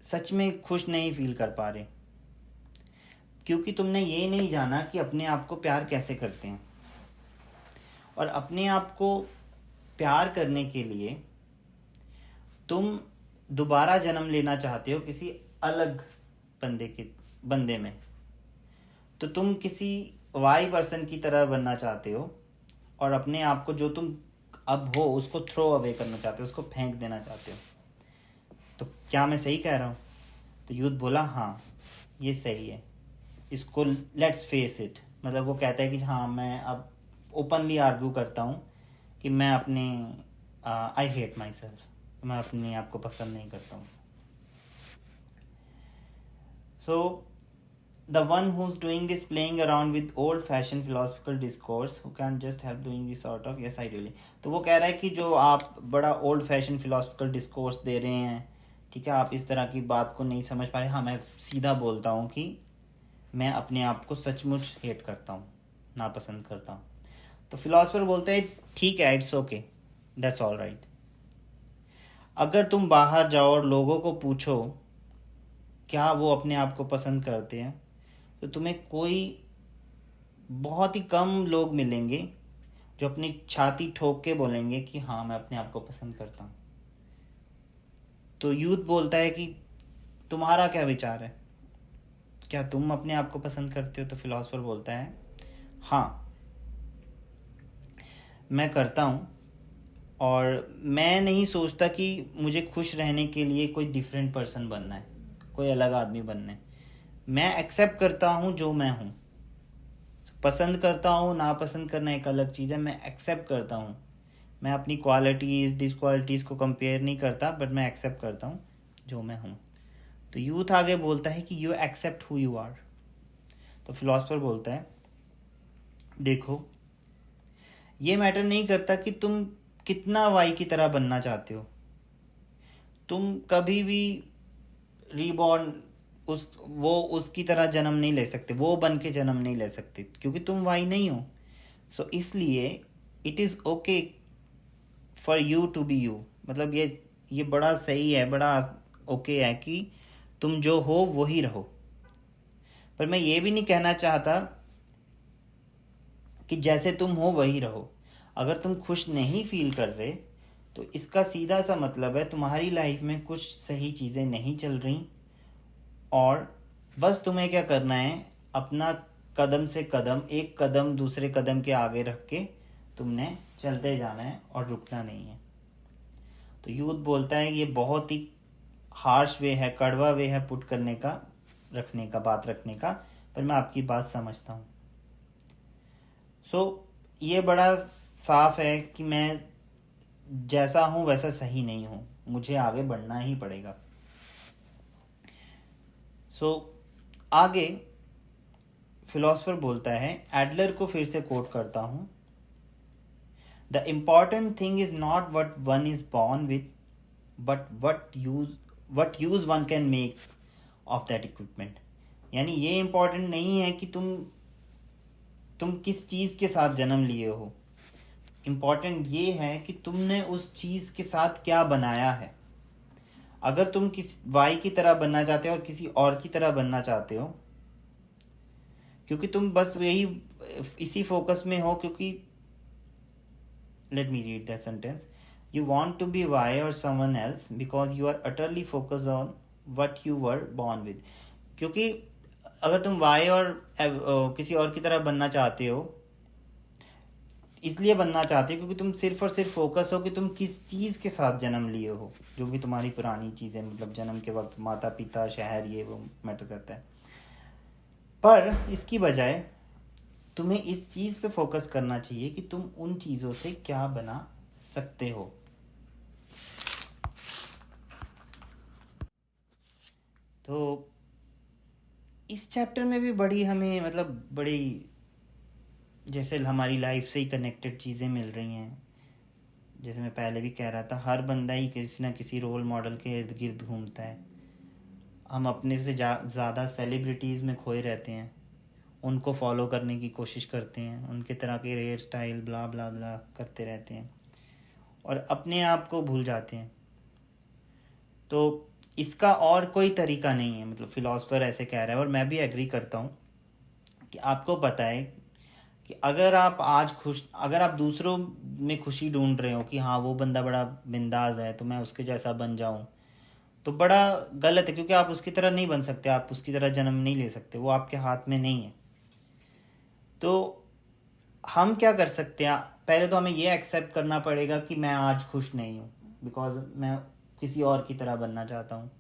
सच में खुश नहीं फील कर पा रहे, क्योंकि तुमने ये नहीं जाना कि अपने आप को प्यार कैसे करते हैं। और अपने आप को प्यार करने के लिए तुम दोबारा जन्म लेना चाहते हो किसी अलग बंदे में। तो तुम किसी वाई पर्सन की तरह बनना चाहते हो, और अपने आप को जो तुम अब हो उसको थ्रो अवे करना चाहते हो, उसको फेंक देना चाहते हो। तो क्या मैं सही कह रहा हूँ? तो यूथ बोला हाँ ये सही है, इसको लेट्स फेस इट। मतलब वो कहता है कि हाँ मैं अब ओपनली आर्ग्यू करता हूँ कि मैं अपने आई हेट माई सेल्फ, मैं अपने आप को पसंद नहीं करता हूँ। सो the one who's doing this playing around with old fashioned philosophical discourse who can just help doing this sort of yes I really। तो वो कह रहा है कि जो आप बड़ा old fashioned philosophical discourse दे रहे हैं, ठीक है, आप इस तरह की बात को नहीं समझ पा रहे। हाँ मैं सीधा बोलता हूँ कि मैं अपने आप को सचमुच हेट करता हूँ, नापसंद करता हूँ। तो फिलोसफर बोलता है ठीक है, it's okay, that's all right. अगर तुम बाहर जाओ और लोगों को पूछो क्या वो अपने आप को पसंद करते हैं, तो तुम्हें कोई बहुत ही कम लोग मिलेंगे जो अपनी छाती ठोक के बोलेंगे कि हाँ मैं अपने आप को पसंद करता हूँ। तो यूथ बोलता है कि तुम्हारा क्या विचार है, क्या तुम अपने आप को पसंद करते हो? तो फिलोसफर बोलता है हाँ मैं करता हूँ, और मैं नहीं सोचता कि मुझे खुश रहने के लिए कोई डिफरेंट पर्सन बनना है, कोई अलग आदमी बनना है। मैं एक्सेप्ट करता हूँ जो मैं हूँ। पसंद करता हूँ, नापसंद करना एक अलग चीज़ है, मैं एक्सेप्ट करता हूँ। मैं अपनी क्वालिटीज़ डिसक्वालिटीज़ को कंपेयर नहीं करता, बट मैं एक्सेप्ट करता हूँ जो मैं हूँ। तो यूथ आगे बोलता है कि you accept who you are. तो फिलोसफर बोलता है देखो ये मैटर नहीं करता कि तुम कितना वाई की तरह बनना चाहते हो। तुम कभी भी रीबॉर्न उसकी तरह जन्म नहीं ले सकते, वो बन के जन्म नहीं ले सकते, क्योंकि तुम वाई नहीं हो। सो इसलिए it is okay for you to be you. मतलब ये बड़ा सही है, बड़ा ओके है कि तुम जो हो वही रहो। पर मैं ये भी नहीं कहना चाहता कि जैसे तुम हो वही रहो। अगर तुम खुश नहीं फील कर रहे तो इसका सीधा सा मतलब है तुम्हारी लाइफ में कुछ सही चीज़ें नहीं चल रही, और बस तुम्हें क्या करना है, अपना कदम से कदम, एक कदम दूसरे कदम के आगे रख के तुमने चलते जाना है और रुकना नहीं है। तो यूथ बोलता है ये बहुत ही हार्श वे है, कड़वा वे है पुट करने का, रखने का, बात रखने का, पर मैं आपकी बात समझता हूँ। ये बड़ा साफ है कि मैं जैसा हूँ वैसा सही नहीं हूँ, मुझे आगे बढ़ना ही पड़ेगा। आगे फिलोसफर बोलता है, एडलर को फिर से कोट करता हूँ, the important thing is not what one is born with but what use one can make of that equipment. यानी ये इम्पॉर्टेंट नहीं है कि तुम किस चीज़ के साथ जन्म लिए हो, इम्पॉर्टेंट ये है कि तुमने उस चीज़ के साथ क्या बनाया है। अगर तुम किस वाई की तरह बनना चाहते हो और किसी और की तरह बनना चाहते हो, क्योंकि तुम बस यही इसी फोकस में हो, क्योंकि let me read that sentence, you want to be Y or someone else because you are utterly focused on what you were born with. क्योंकि अगर तुम वाई और किसी और की तरह बनना चाहते हो, इसलिए बनना चाहते हो क्योंकि तुम सिर्फ और सिर्फ फोकस हो कि तुम किस चीज़ के साथ जन्म लिए हो, जो भी तुम्हारी पुरानी चीज़ें, मतलब जन्म के वक्त माता पिता, शहर, ये वो मैटर करता है। पर इसकी बजाय तुम्हें इस चीज़ पे फोकस करना चाहिए कि तुम उन चीज़ों से क्या बना सकते हो। तो इस चैप्टर में भी बड़ी हमें, मतलब बड़ी जैसे हमारी लाइफ से ही कनेक्टेड चीज़ें मिल रही हैं। जैसे मैं पहले भी कह रहा था, हर बंदा ही किसी ना किसी रोल मॉडल के इर्द गिर्द घूमता है। हम अपने से ज़्यादा सेलिब्रिटीज़ में खोए रहते हैं, उनको फॉलो करने की कोशिश करते हैं, उनके तरह के हेयर स्टाइल ब्ला ब्ला ब्ला करते रहते हैं और अपने आप को भूल जाते हैं। तो इसका और कोई तरीका नहीं है, मतलब फिलोसफर ऐसे कह रहा है और मैं भी एग्री करता हूँ कि आपको पता है कि अगर आप अगर आप दूसरों में खुशी ढूंढ रहे हो कि हाँ वो बंदा बड़ा बिंदास है तो मैं उसके जैसा बन जाऊँ, तो बड़ा गलत है, क्योंकि आप उसकी तरह नहीं बन सकते, आप उसकी तरह जन्म नहीं ले सकते, वो आपके हाथ में नहीं है। तो हम क्या कर सकते हैं, पहले तो हमें ये एक्सेप्ट करना पड़ेगा कि मैं आज खुश नहीं हूँ बिकॉज मैं किसी और की तरह बनना चाहता हूँ।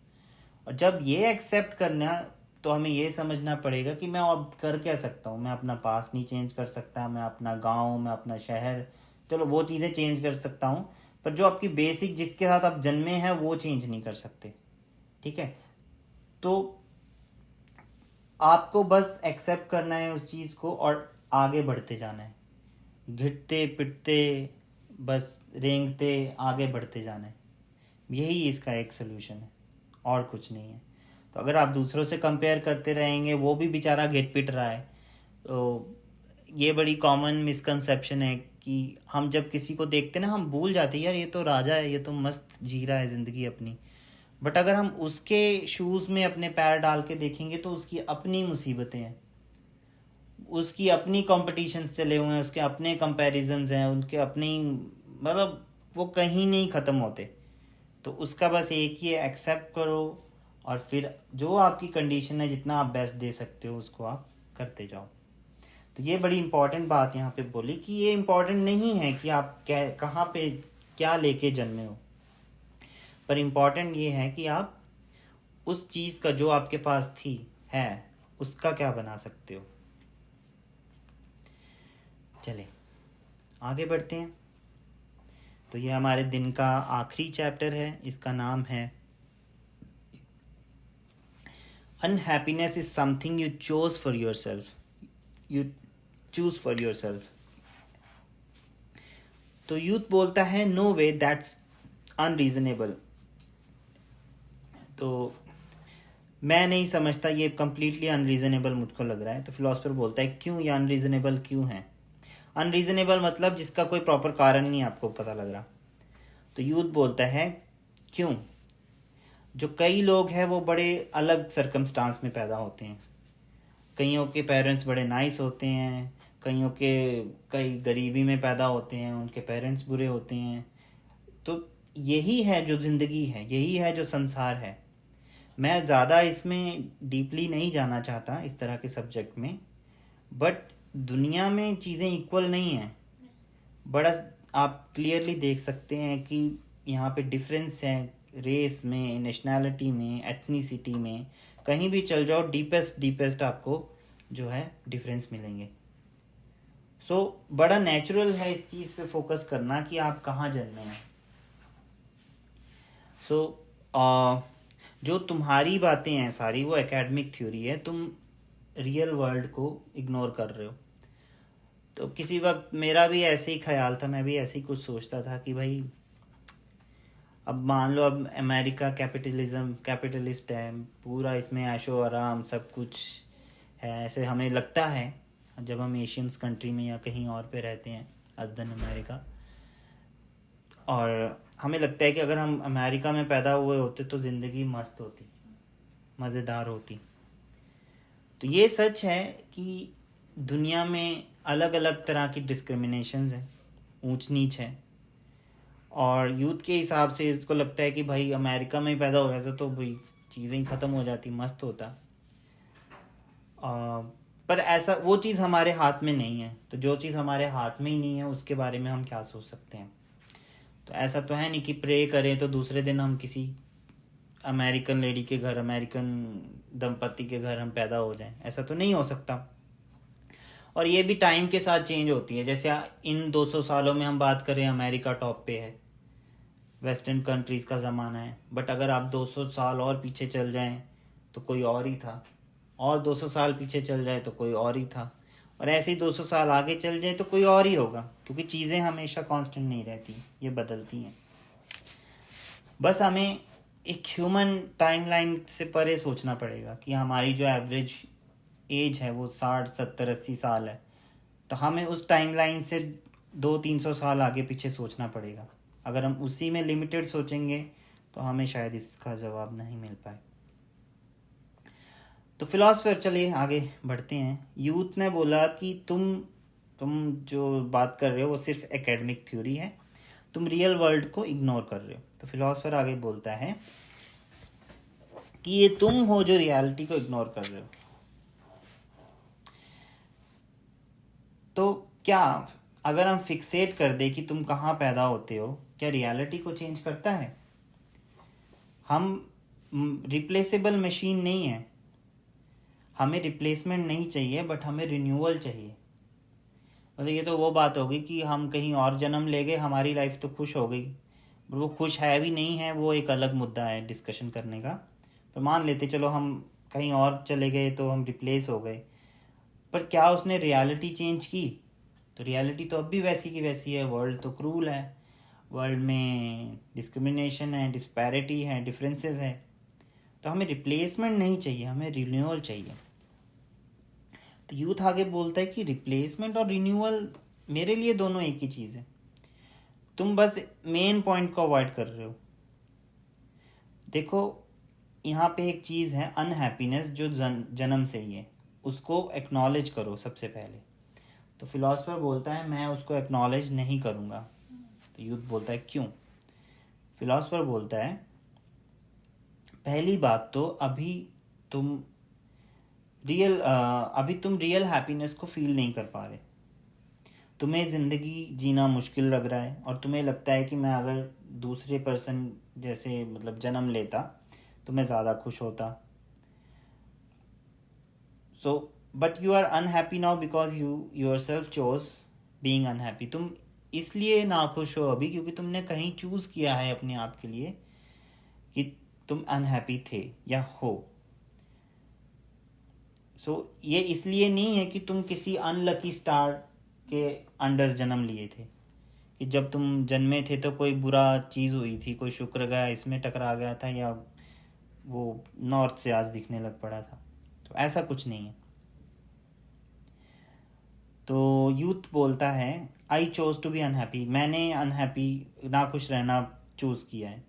और जब ये एक्सेप्ट करना, तो हमें ये समझना पड़ेगा कि मैं अब कर क्या सकता हूँ। मैं अपना पास नहीं चेंज कर सकता, मैं अपना गांव, मैं अपना शहर, चलो वो चीज़ें चेंज कर सकता हूँ, पर जो आपकी बेसिक जिसके साथ आप जन्मे हैं वो चेंज नहीं कर सकते। ठीक है, तो आपको बस एक्सेप्ट करना है उस चीज़ को और आगे बढ़ते जाना है, घिटते पिटते बस रेंगते आगे बढ़ते जाना है। यही इसका एक सोल्यूशन है और कुछ नहीं है। तो अगर आप दूसरों से कंपेयर करते रहेंगे, वो भी बेचारा घिट पिट रहा है, तो ये बड़ी कॉमन मिसकंसेप्शन है कि हम जब किसी को देखते ना, हम भूल जाते हैं यार ये तो राजा है, ये तो मस्त जी रहा है ज़िंदगी अपनी। बट अगर हम उसके शूज़ में अपने पैर डाल के देखेंगे तो उसकी अपनी मुसीबतें हैं, उसकी अपनी कॉम्पिटिशन्स चले हुए हैं, उसके अपने कंपैरिजन्स हैं, उनके अपनी, मतलब वो कहीं नहीं ख़त्म होते। तो उसका बस एक ही है, एक्सेप्ट करो और फिर जो आपकी कंडीशन है जितना आप बेस्ट दे सकते हो उसको आप करते जाओ। तो ये बड़ी इंपॉर्टेंट बात यहाँ पे बोली कि ये इम्पॉर्टेंट नहीं है कि आप क्या कहाँ पे क्या लेके जन्मे हो, पर इम्पॉर्टेंट ये है कि आप उस चीज़ का जो आपके पास थी है उसका क्या बना सकते हो। चले आगे बढ़ते हैं। तो ये हमारे दिन का आखिरी चैप्टर है, इसका नाम है unhappiness is something you choose for your self. तो यूथ बोलता है नो वे दैट्स अनरीजनेबल। तो मैं नहीं समझता, ये कम्प्लीटली अनरीजनेबल मुझको लग रहा है। तो फिलोसफर बोलता है क्यों ये अनरीजनेबल क्यों है। अनरीजनेबल मतलब जिसका कोई प्रॉपर कारण नहीं आपको पता लग रहा। तो यूथ बोलता है क्यों, जो कई लोग हैं वो बड़े अलग सर्कमस्टांस में पैदा होते हैं। कईयों के पेरेंट्स बड़े नाइस होते हैं, कईयों के कई गरीबी में पैदा होते हैं, उनके पेरेंट्स बुरे होते हैं। तो यही है जो ज़िंदगी है, यही है जो संसार है। मैं ज़्यादा इसमें डीपली नहीं जाना चाहता इस तरह के सब्जेक्ट में, बट दुनिया में चीज़ें इक्वल नहीं हैं। बड़ा आप क्लियरली देख सकते हैं कि यहाँ पे डिफरेंस है रेस में, नेशनैलिटी में, एथनिसिटी में। कहीं भी चल जाओ डीपेस्ट डीपेस्ट आपको जो है डिफरेंस मिलेंगे। सो बड़ा नेचुरल है इस चीज़ पे फोकस करना कि आप कहाँ जन्मे हैं। सो जो तुम्हारी बातें हैं सारी वो एकेडमिक थ्योरी है, तुम रियल वर्ल्ड को इग्नोर कर रहे हो। तो किसी वक्त मेरा भी ऐसे ही ख्याल था, मैं भी ऐसे ही कुछ सोचता था कि भाई अब मान लो अब अमेरिका कैपिटलिस्ट है पूरा, इसमें ऐशो आराम सब कुछ है, ऐसे हमें लगता है जब हम एशियंस कंट्री में या कहीं और पे रहते हैं अदर देन अमेरिका, और हमें लगता है कि अगर हम अमेरिका में पैदा हुए होते तो ज़िंदगी मस्त होती, मज़ेदार होती। तो ये सच है कि दुनिया में अलग अलग तरह की डिस्क्रिमिनेशंस हैं, ऊंच नीच है, और यूथ के हिसाब से इसको लगता है कि भाई अमेरिका में ही पैदा हो जाता तो भाई चीज़ें ही ख़त्म हो जाती, मस्त होता। पर ऐसा वो चीज़ हमारे हाथ में नहीं है, तो जो चीज़ हमारे हाथ में ही नहीं है उसके बारे में हम क्या सोच सकते हैं। तो ऐसा तो है नहीं कि प्रे करें तो दूसरे दिन हम किसी अमेरिकन लेडी के घर, अमेरिकन दंपति के घर हम पैदा हो जाएं, ऐसा तो नहीं हो सकता। और ये भी टाइम के साथ चेंज होती है। जैसे इन 200 सालों में हम बात करें, अमेरिका टॉप पे है, वेस्टर्न कंट्रीज़ का ज़माना है, बट अगर आप 200 साल और पीछे चल जाएं तो कोई और ही था, और 200 साल पीछे चल जाए तो कोई और ही था, और ऐसे ही 200 साल आगे चल जाए तो कोई और ही होगा, क्योंकि चीज़ें हमेशा कांस्टेंट नहीं रहती, ये बदलती हैं। बस हमें एक ह्यूमन टाइमलाइन से परे सोचना पड़ेगा कि हमारी जो एवरेज एज है वो 60 70 80 साल है, तो हमें उस टाइमलाइन से 200-300 साल आगे पीछे सोचना पड़ेगा। अगर हम उसी में लिमिटेड सोचेंगे तो हमें शायद इसका जवाब नहीं मिल पाए। तो फिलॉसफर, चलिए आगे बढ़ते हैं। यूथ ने बोला कि तुम जो बात कर रहे हो वो सिर्फ एकेडमिक थ्योरी है, तुम रियल वर्ल्ड को इग्नोर कर रहे हो। तो फिलॉसफर आगे बोलता है कि ये तुम हो जो रियलिटी को इग्नोर कर रहे हो। तो क्या अगर हम फिक्सेट कर दे कि तुम कहाँ पैदा होते हो, क्या रियलिटी को चेंज करता है? हम रिप्लेसेबल मशीन नहीं है, हमें रिप्लेसमेंट नहीं चाहिए, बट हमें रिन्यूअल चाहिए। मतलब ये तो वो बात होगी कि हम कहीं और जन्म ले गए, हमारी लाइफ तो खुश हो गई, बट वो खुश है भी नहीं है, वो एक अलग मुद्दा है डिस्कशन करने का। पर मान लेते चलो हम कहीं और चले गए तो हम रिप्लेस हो गए, पर क्या उसने रियलिटी चेंज की? तो रियलिटी तो अब भी वैसी की वैसी है। वर्ल्ड तो क्रूल है, वर्ल्ड में डिस्क्रिमिनेशन है, डिस्पैरिटी है, डिफरेंसेस है। तो हमें रिप्लेसमेंट नहीं चाहिए, हमें रिन्यूअल चाहिए। तो यूथ आगे बोलता है कि रिप्लेसमेंट और रिन्यूअल मेरे लिए दोनों एक ही चीज़ है, तुम बस मेन पॉइंट को अवॉइड कर रहे हो। देखो यहाँ पे एक चीज़ है अनहैप्पीनेस, जो जन्म से ही है, उसको एक्नॉलेज करो सबसे पहले। तो फिलॉसफर बोलता है मैं उसको एक्नॉलेज नहीं करूँगा। तो यूथ बोलता है क्यों? फिलॉसफर बोलता है पहली बात तो अभी तुम रियल हैप्पीनेस को फील नहीं कर पा रहे। तुम्हें ज़िंदगी जीना मुश्किल लग रहा है, और तुम्हें लगता है कि मैं अगर दूसरे पर्सन जैसे मतलब जन्म लेता तो मैं ज़्यादा खुश होता। So but you are unhappy now because you yourself chose being unhappy. तुम इसलिए नाखुश हो अभी क्योंकि तुमने कहीं चूज़ किया है अपने आप के लिए कि तुम अनहैप्पी थे या हो। ये इसलिए नहीं है कि तुम किसी अनलकी स्टार के अंडर जन्म लिए थे, कि जब तुम जन्मे थे तो कोई बुरा चीज़ हुई थी, कोई शुक्र गया इसमें टकरा गया था, या वो नॉर्थ से आज दिखने लग पड़ा था। तो ऐसा कुछ नहीं है। तो यूथ बोलता है I chose to be unhappy, मैंने अनहैप्पी नाखुश रहना चूज़ किया है,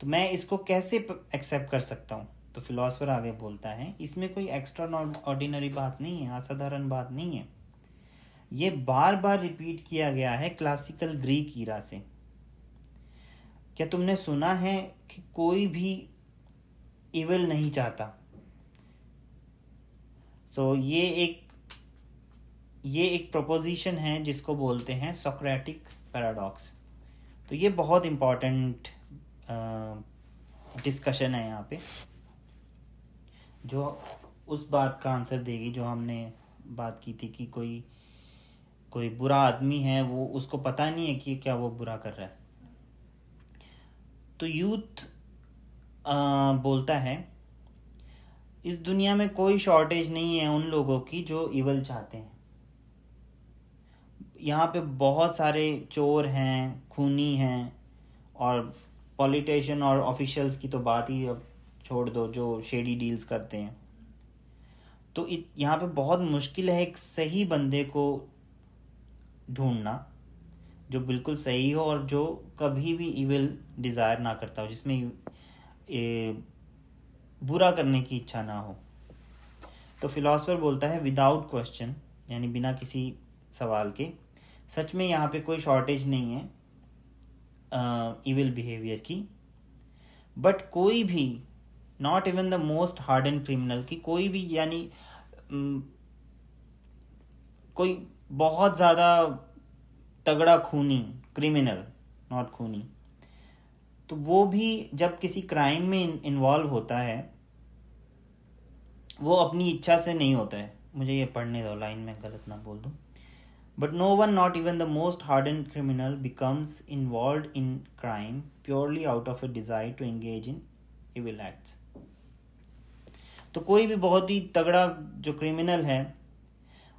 तो मैं इसको कैसे एक्सेप्ट कर सकता हूँ? तो फिलॉसफर आगे बोलता है इसमें कोई एक्स्ट्रा ऑर्डिनरी बात नहीं है, असाधारण बात नहीं है। ये बार बार रिपीट किया गया है क्लासिकल ग्रीक ईरा से। क्या तुमने सुना है कि कोई भी इविल नहीं चाहता। सो ये एक प्रोपोजिशन है जिसको बोलते हैं सोक्रेटिक पैराडॉक्स। तो ये बहुत इम्पॉर्टेंट डिस्कशन है यहाँ पे, जो उस बात का आंसर देगी जो हमने बात की थी कि कोई बुरा आदमी है, वो उसको पता नहीं है कि क्या वो बुरा कर रहा है। तो यूथ बोलता है इस दुनिया में कोई शॉर्टेज नहीं है उन लोगों की जो इवल चाहते हैं। यहाँ पे बहुत सारे चोर हैं, खूनी हैं, और पॉलिटिशियन और ऑफिशियल्स की तो बात ही अब छोड़ दो, जो शेडी डील्स करते हैं। तो यहाँ पे बहुत मुश्किल है एक सही बंदे को ढूंढना जो बिल्कुल सही हो और जो कभी भी इविल डिज़ायर ना करता हो, जिसमें बुरा करने की इच्छा ना हो। तो फिलॉसफर बोलता है विदाउट क्वेश्चन, यानी बिना किसी सवाल के, सच में यहाँ पे कोई शॉर्टेज नहीं है इविल बिहेवियर की। बट कोई भी, not even the most harden criminal, की कोई भी, यानी कोई बहुत ज़्यादा तगड़ा खूनी, क्रिमिनल नॉट खूनी, तो वो भी जब किसी क्राइम में इन्वॉल्व होता है वो अपनी इच्छा से नहीं होता है। मुझे ये पढ़ने दो, लाइन में गलत ना बोल दूँ। But no one, not even the most harden criminal, becomes involve in crime purely out of a desire to engage in evil acts. तो कोई भी बहुत ही तगड़ा जो क्रिमिनल है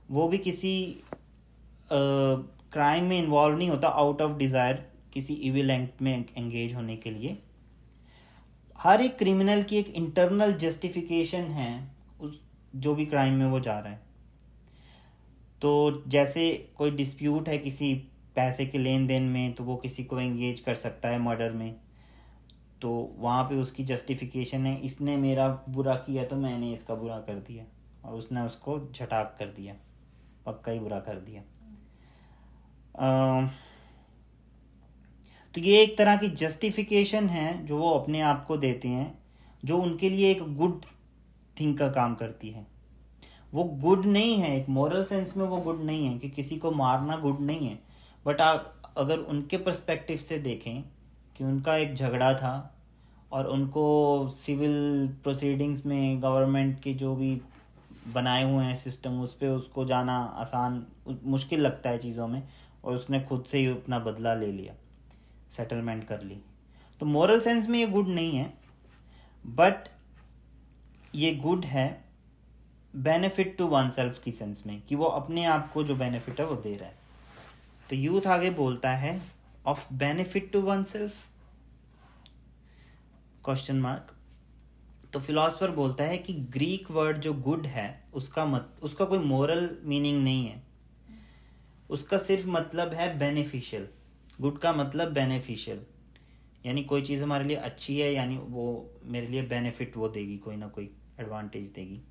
वो भी किसी क्राइम में इन्वॉल्व नहीं होता आउट ऑफ डिज़ायर किसी इविल एक्ट में एंगेज होने के लिए। हर एक क्रिमिनल की एक इंटरनल जस्टिफिकेशन है उस जो भी क्राइम में वो जा रहा है। तो जैसे कोई डिस्प्यूट है किसी पैसे के लेन देन में, तो वो किसी को एंगेज कर सकता है मर्डर में, तो वहाँ पे उसकी जस्टिफिकेशन है इसने मेरा बुरा किया तो मैंने इसका बुरा कर दिया, और उसने उसको झटाक कर दिया, पक्का ही बुरा कर दिया। तो ये एक तरह की जस्टिफिकेशन है जो वो अपने आप को देते हैं, जो उनके लिए एक गुड थिंग का काम करती है। वो गुड नहीं है, एक मोरल सेंस में वो गुड नहीं है कि किसी को मारना गुड नहीं है। बट अगर उनके पर्सपेक्टिव से देखें कि उनका एक झगड़ा था और उनको सिविल प्रोसीडिंग्स में गवर्नमेंट के जो भी बनाए हुए हैं सिस्टम, उस पर उसको जाना आसान, मुश्किल लगता है चीज़ों में, और उसने खुद से ही अपना बदला ले लिया, सेटलमेंट कर ली। तो मोरल सेंस में ये गुड नहीं है, बट ये गुड है बेनिफिट टू वन सेल्फ की सेंस में, कि वो अपने आप को जो बेनिफिट है वो दे रहा है। तो यूथ आगे बोलता है of benefit to oneself question mark. तो फिलॉसफर बोलता है कि ग्रीक वर्ड जो गुड है उसका कोई मोरल मीनिंग नहीं है, उसका सिर्फ मतलब है बेनिफिशियल। गुड का मतलब बेनिफिशियल, यानी कोई चीज़ हमारे लिए अच्छी है, यानी वो मेरे लिए बेनिफिट वो देगी, कोई ना कोई एडवांटेज देगी।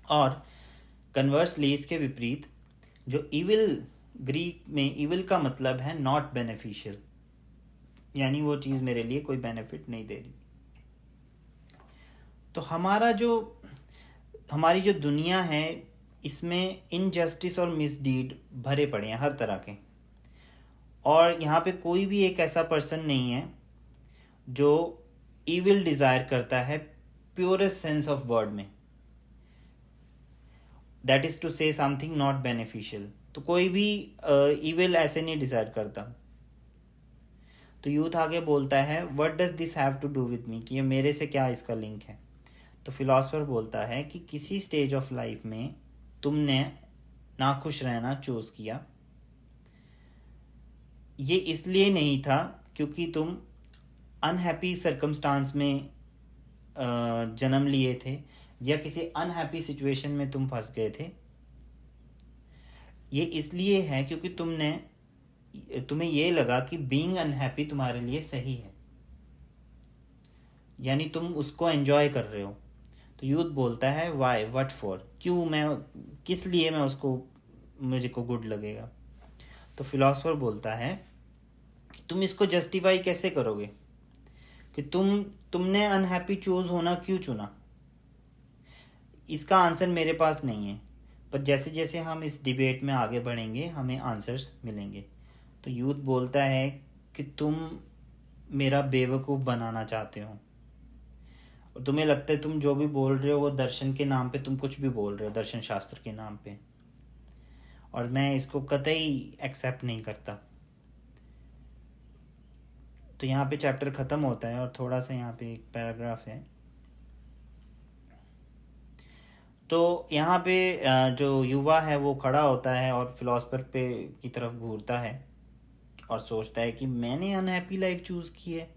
और कन्वर्सली इसके विपरीत जो इविल, ग्रीक में इविल का मतलब है नॉट बेनिफिशियल, यानी वो चीज़ मेरे लिए कोई बेनिफिट नहीं दे रही। तो हमारी जो दुनिया है इसमें इनजस्टिस और मिसडीड भरे पड़े हैं हर तरह के, और यहाँ पे कोई भी एक ऐसा पर्सन नहीं है जो इविल डिज़ायर करता है प्योरेस्ट सेंस ऑफ वर्ड में, that is to say something not beneficial. तो कोई भी इविल ऐसे नहीं डिज़ायर करता। तो यूथ आगे बोलता है what does this have to do with me, कि ये मेरे से क्या इसका लिंक है। तो फिलॉसफर बोलता है कि किसी स्टेज ऑफ लाइफ में तुमने नाखुश रहना चूज़ किया, ये इसलिए नहीं था क्योंकि तुम अनहैप्पी सर्कमस्टांस में जन्म लिए थे या किसी अनहैप्पी सिचुएशन में तुम फंस गए थे। ये इसलिए है क्योंकि तुम्हें ये लगा कि बीइंग अनहैप्पी तुम्हारे लिए सही है, यानी तुम उसको एंजॉय कर रहे हो। तो यूथ बोलता है वाई, व्हाट फॉर, किस लिए मैं उसको, मुझे को गुड लगेगा। तो फिलॉसफर बोलता है तुम इसको जस्टिफाई कैसे करोगे कि तुम तुमने अनहैप्पी चूज होना क्यों चुना? इसका आंसर मेरे पास नहीं है, पर जैसे जैसे हम इस डिबेट में आगे बढ़ेंगे हमें आंसर्स मिलेंगे। तो यूथ बोलता है कि तुम मेरा बेवकूफ़ बनाना चाहते हो, और तुम्हें लगता है तुम जो भी बोल रहे हो वो दर्शन के नाम पे तुम कुछ भी बोल रहे हो, दर्शन शास्त्र के नाम पे, और मैं इसको कतई एक्सेप्ट नहीं करता। तो यहाँ पे चैप्टर ख़त्म होता है और थोड़ा सा यहाँ पे एक पैराग्राफ है। तो यहाँ पे जो युवा है वो खड़ा होता है और फिलोसफर पे की तरफ घूरता है और सोचता है कि मैंने अनहैप्पी लाइफ चूज़ की है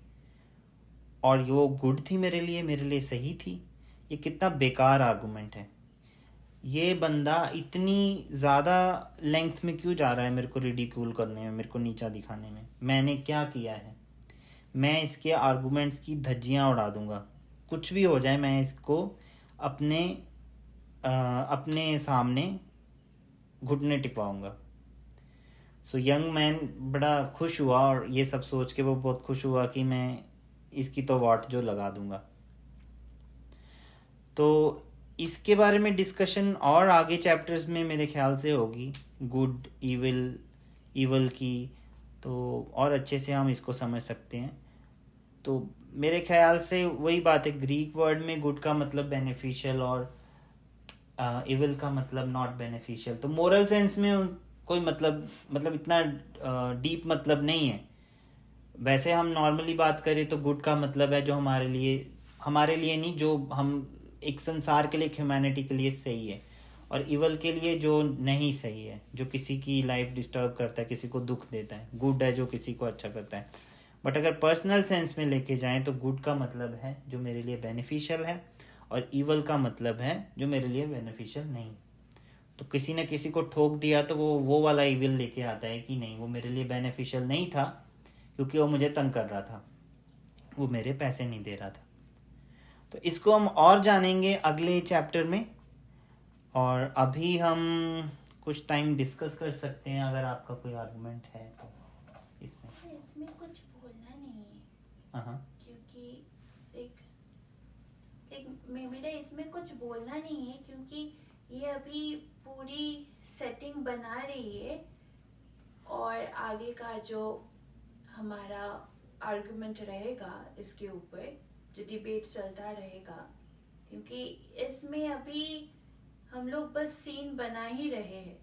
और वो गुड थी मेरे लिए सही थी। ये कितना बेकार आर्गुमेंट है। ये बंदा इतनी ज़्यादा लेंथ में क्यों जा रहा है मेरे को रिडिक्यूल करने में, मेरे को नीचा दिखाने में? मैंने क्या किया है? मैं इसके आर्गुमेंट्स की धज्जियाँ उड़ा दूंगा, कुछ भी हो जाए मैं इसको अपने सामने घुटने टिकवाऊंगा। सो यंग मैन बड़ा खुश हुआ और ये सब सोच के वो बहुत खुश हुआ कि मैं इसकी तो वाट जो लगा दूंगा। तो इसके बारे में डिस्कशन और आगे चैप्टर्स में मेरे ख्याल से होगी, गुड ईवल की, तो और अच्छे से हम इसको समझ सकते हैं। तो मेरे ख्याल से वही बात है, ग्रीक वर्ड में गुड का मतलब बेनिफिशियल और इविल का मतलब नॉट बेनिफिशियल। तो मोरल सेंस में कोई मतलब इतना डीप मतलब नहीं है। वैसे हम नॉर्मली बात करें तो गुड का मतलब है जो हमारे लिए नहीं, जो हम एक संसार के लिए, ह्यूमैनिटी के लिए सही है, और इवल के लिए जो नहीं सही है, जो किसी की लाइफ डिस्टर्ब करता है, किसी को दुख देता है। गुड है जो किसी को अच्छा करता है। बट अगर पर्सनल सेंस में लेके जाएं तो गुड का मतलब है जो मेरे लिए बेनिफिशियल है, और ईवल का मतलब है जो मेरे लिए बेनिफिशियल नहीं। तो किसी ने किसी को ठोक दिया तो वो वाला ईविल लेके आता है कि नहीं, वो मेरे लिए बेनिफिशियल नहीं था क्योंकि वो मुझे तंग कर रहा था, वो मेरे पैसे नहीं दे रहा था। तो इसको हम और जानेंगे अगले चैप्टर में, और अभी हम कुछ टाइम डिस्कस कर सकते हैं अगर आपका कोई आर्गुमेंट है तो इसमें कुछ बोलना नहीं है। हाँ, क्योंकि मेरा इसमें कुछ बोलना नहीं है, क्योंकि ये अभी पूरी सेटिंग बना रही है और आगे का जो हमारा आर्गुमेंट रहेगा इसके ऊपर, जो डिबेट चलता रहेगा, क्योंकि इसमें अभी हम लोग बस सीन बना ही रहे हैं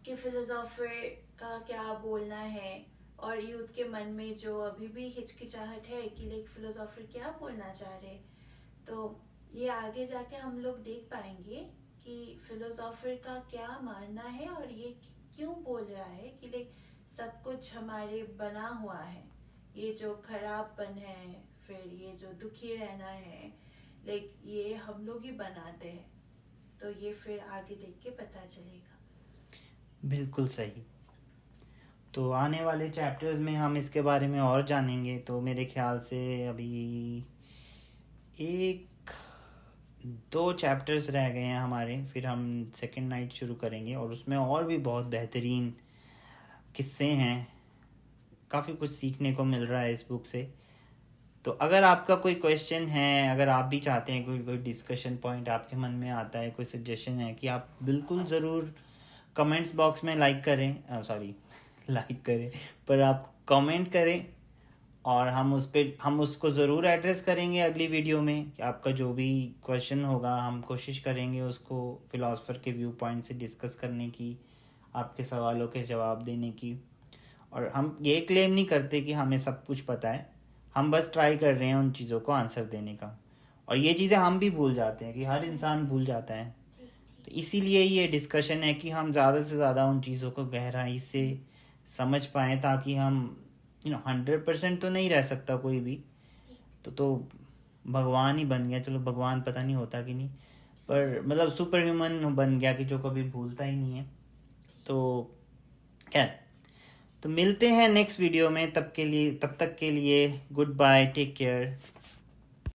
कि फिलोसोफर का क्या बोलना है, और यूथ के मन में जो अभी भी हिचकिचाहट है कि लाइक फिलोसोफर क्या बोलना चाह रहे। तो ये आगे जाके हम लोग देख पाएंगे कि फिलोसोफर का क्या मानना है और ये क्यों बोल रहा है कि लाइक सब कुछ हमारे बना हुआ है, ये जो खराबपन है, फिर ये जो दुखी रहना है, लाइक ये हम लोग ही बनाते हैं। तो ये फिर आगे देख के पता चलेगा। बिल्कुल सही। तो आने वाले चैप्टर्स में हम इसके बारे में और जानेंगे। तो मेरे ख्याल से अभी 1-2 चैप्टर्स रह गए हैं हमारे, फिर हम सेकंड नाइट शुरू करेंगे और उसमें और भी बहुत बेहतरीन किस्से हैं, काफ़ी कुछ सीखने को मिल रहा है इस बुक से। तो अगर आपका कोई क्वेश्चन है, अगर आप भी चाहते हैं, कोई डिस्कशन पॉइंट आपके मन में आता है, कोई सजेशन है, कि आप बिल्कुल ज़रूर कमेंट्स बॉक्स में लाइक करें पर आप कमेंट करें, और हम उसको ज़रूर एड्रेस करेंगे अगली वीडियो में। कि आपका जो भी क्वेश्चन होगा हम कोशिश करेंगे उसको फिलोसफर के व्यू पॉइंट से डिस्कस करने की, आपके सवालों के जवाब देने की। और हम ये क्लेम नहीं करते कि हमें सब कुछ पता है, हम बस ट्राई कर रहे हैं उन चीज़ों को आंसर देने का। और ये चीज़ें हम भी भूल जाते हैं, कि हर इंसान भूल जाता है। तो इसीलिए ये डिस्कशन है कि हम ज़्यादा से ज़्यादा उन चीज़ों को गहराई से समझ पाएँ, ताकि हम 100% तो नहीं रह सकता कोई भी, तो भगवान ही बन गया। चलो भगवान पता नहीं होता कि नहीं, पर मतलब सुपर ह्यूमन बन गया कि जो कभी भूलता ही नहीं है। तो खैर, तो मिलते हैं नेक्स्ट वीडियो में। तब तक के लिए गुड बाय, टेक केयर।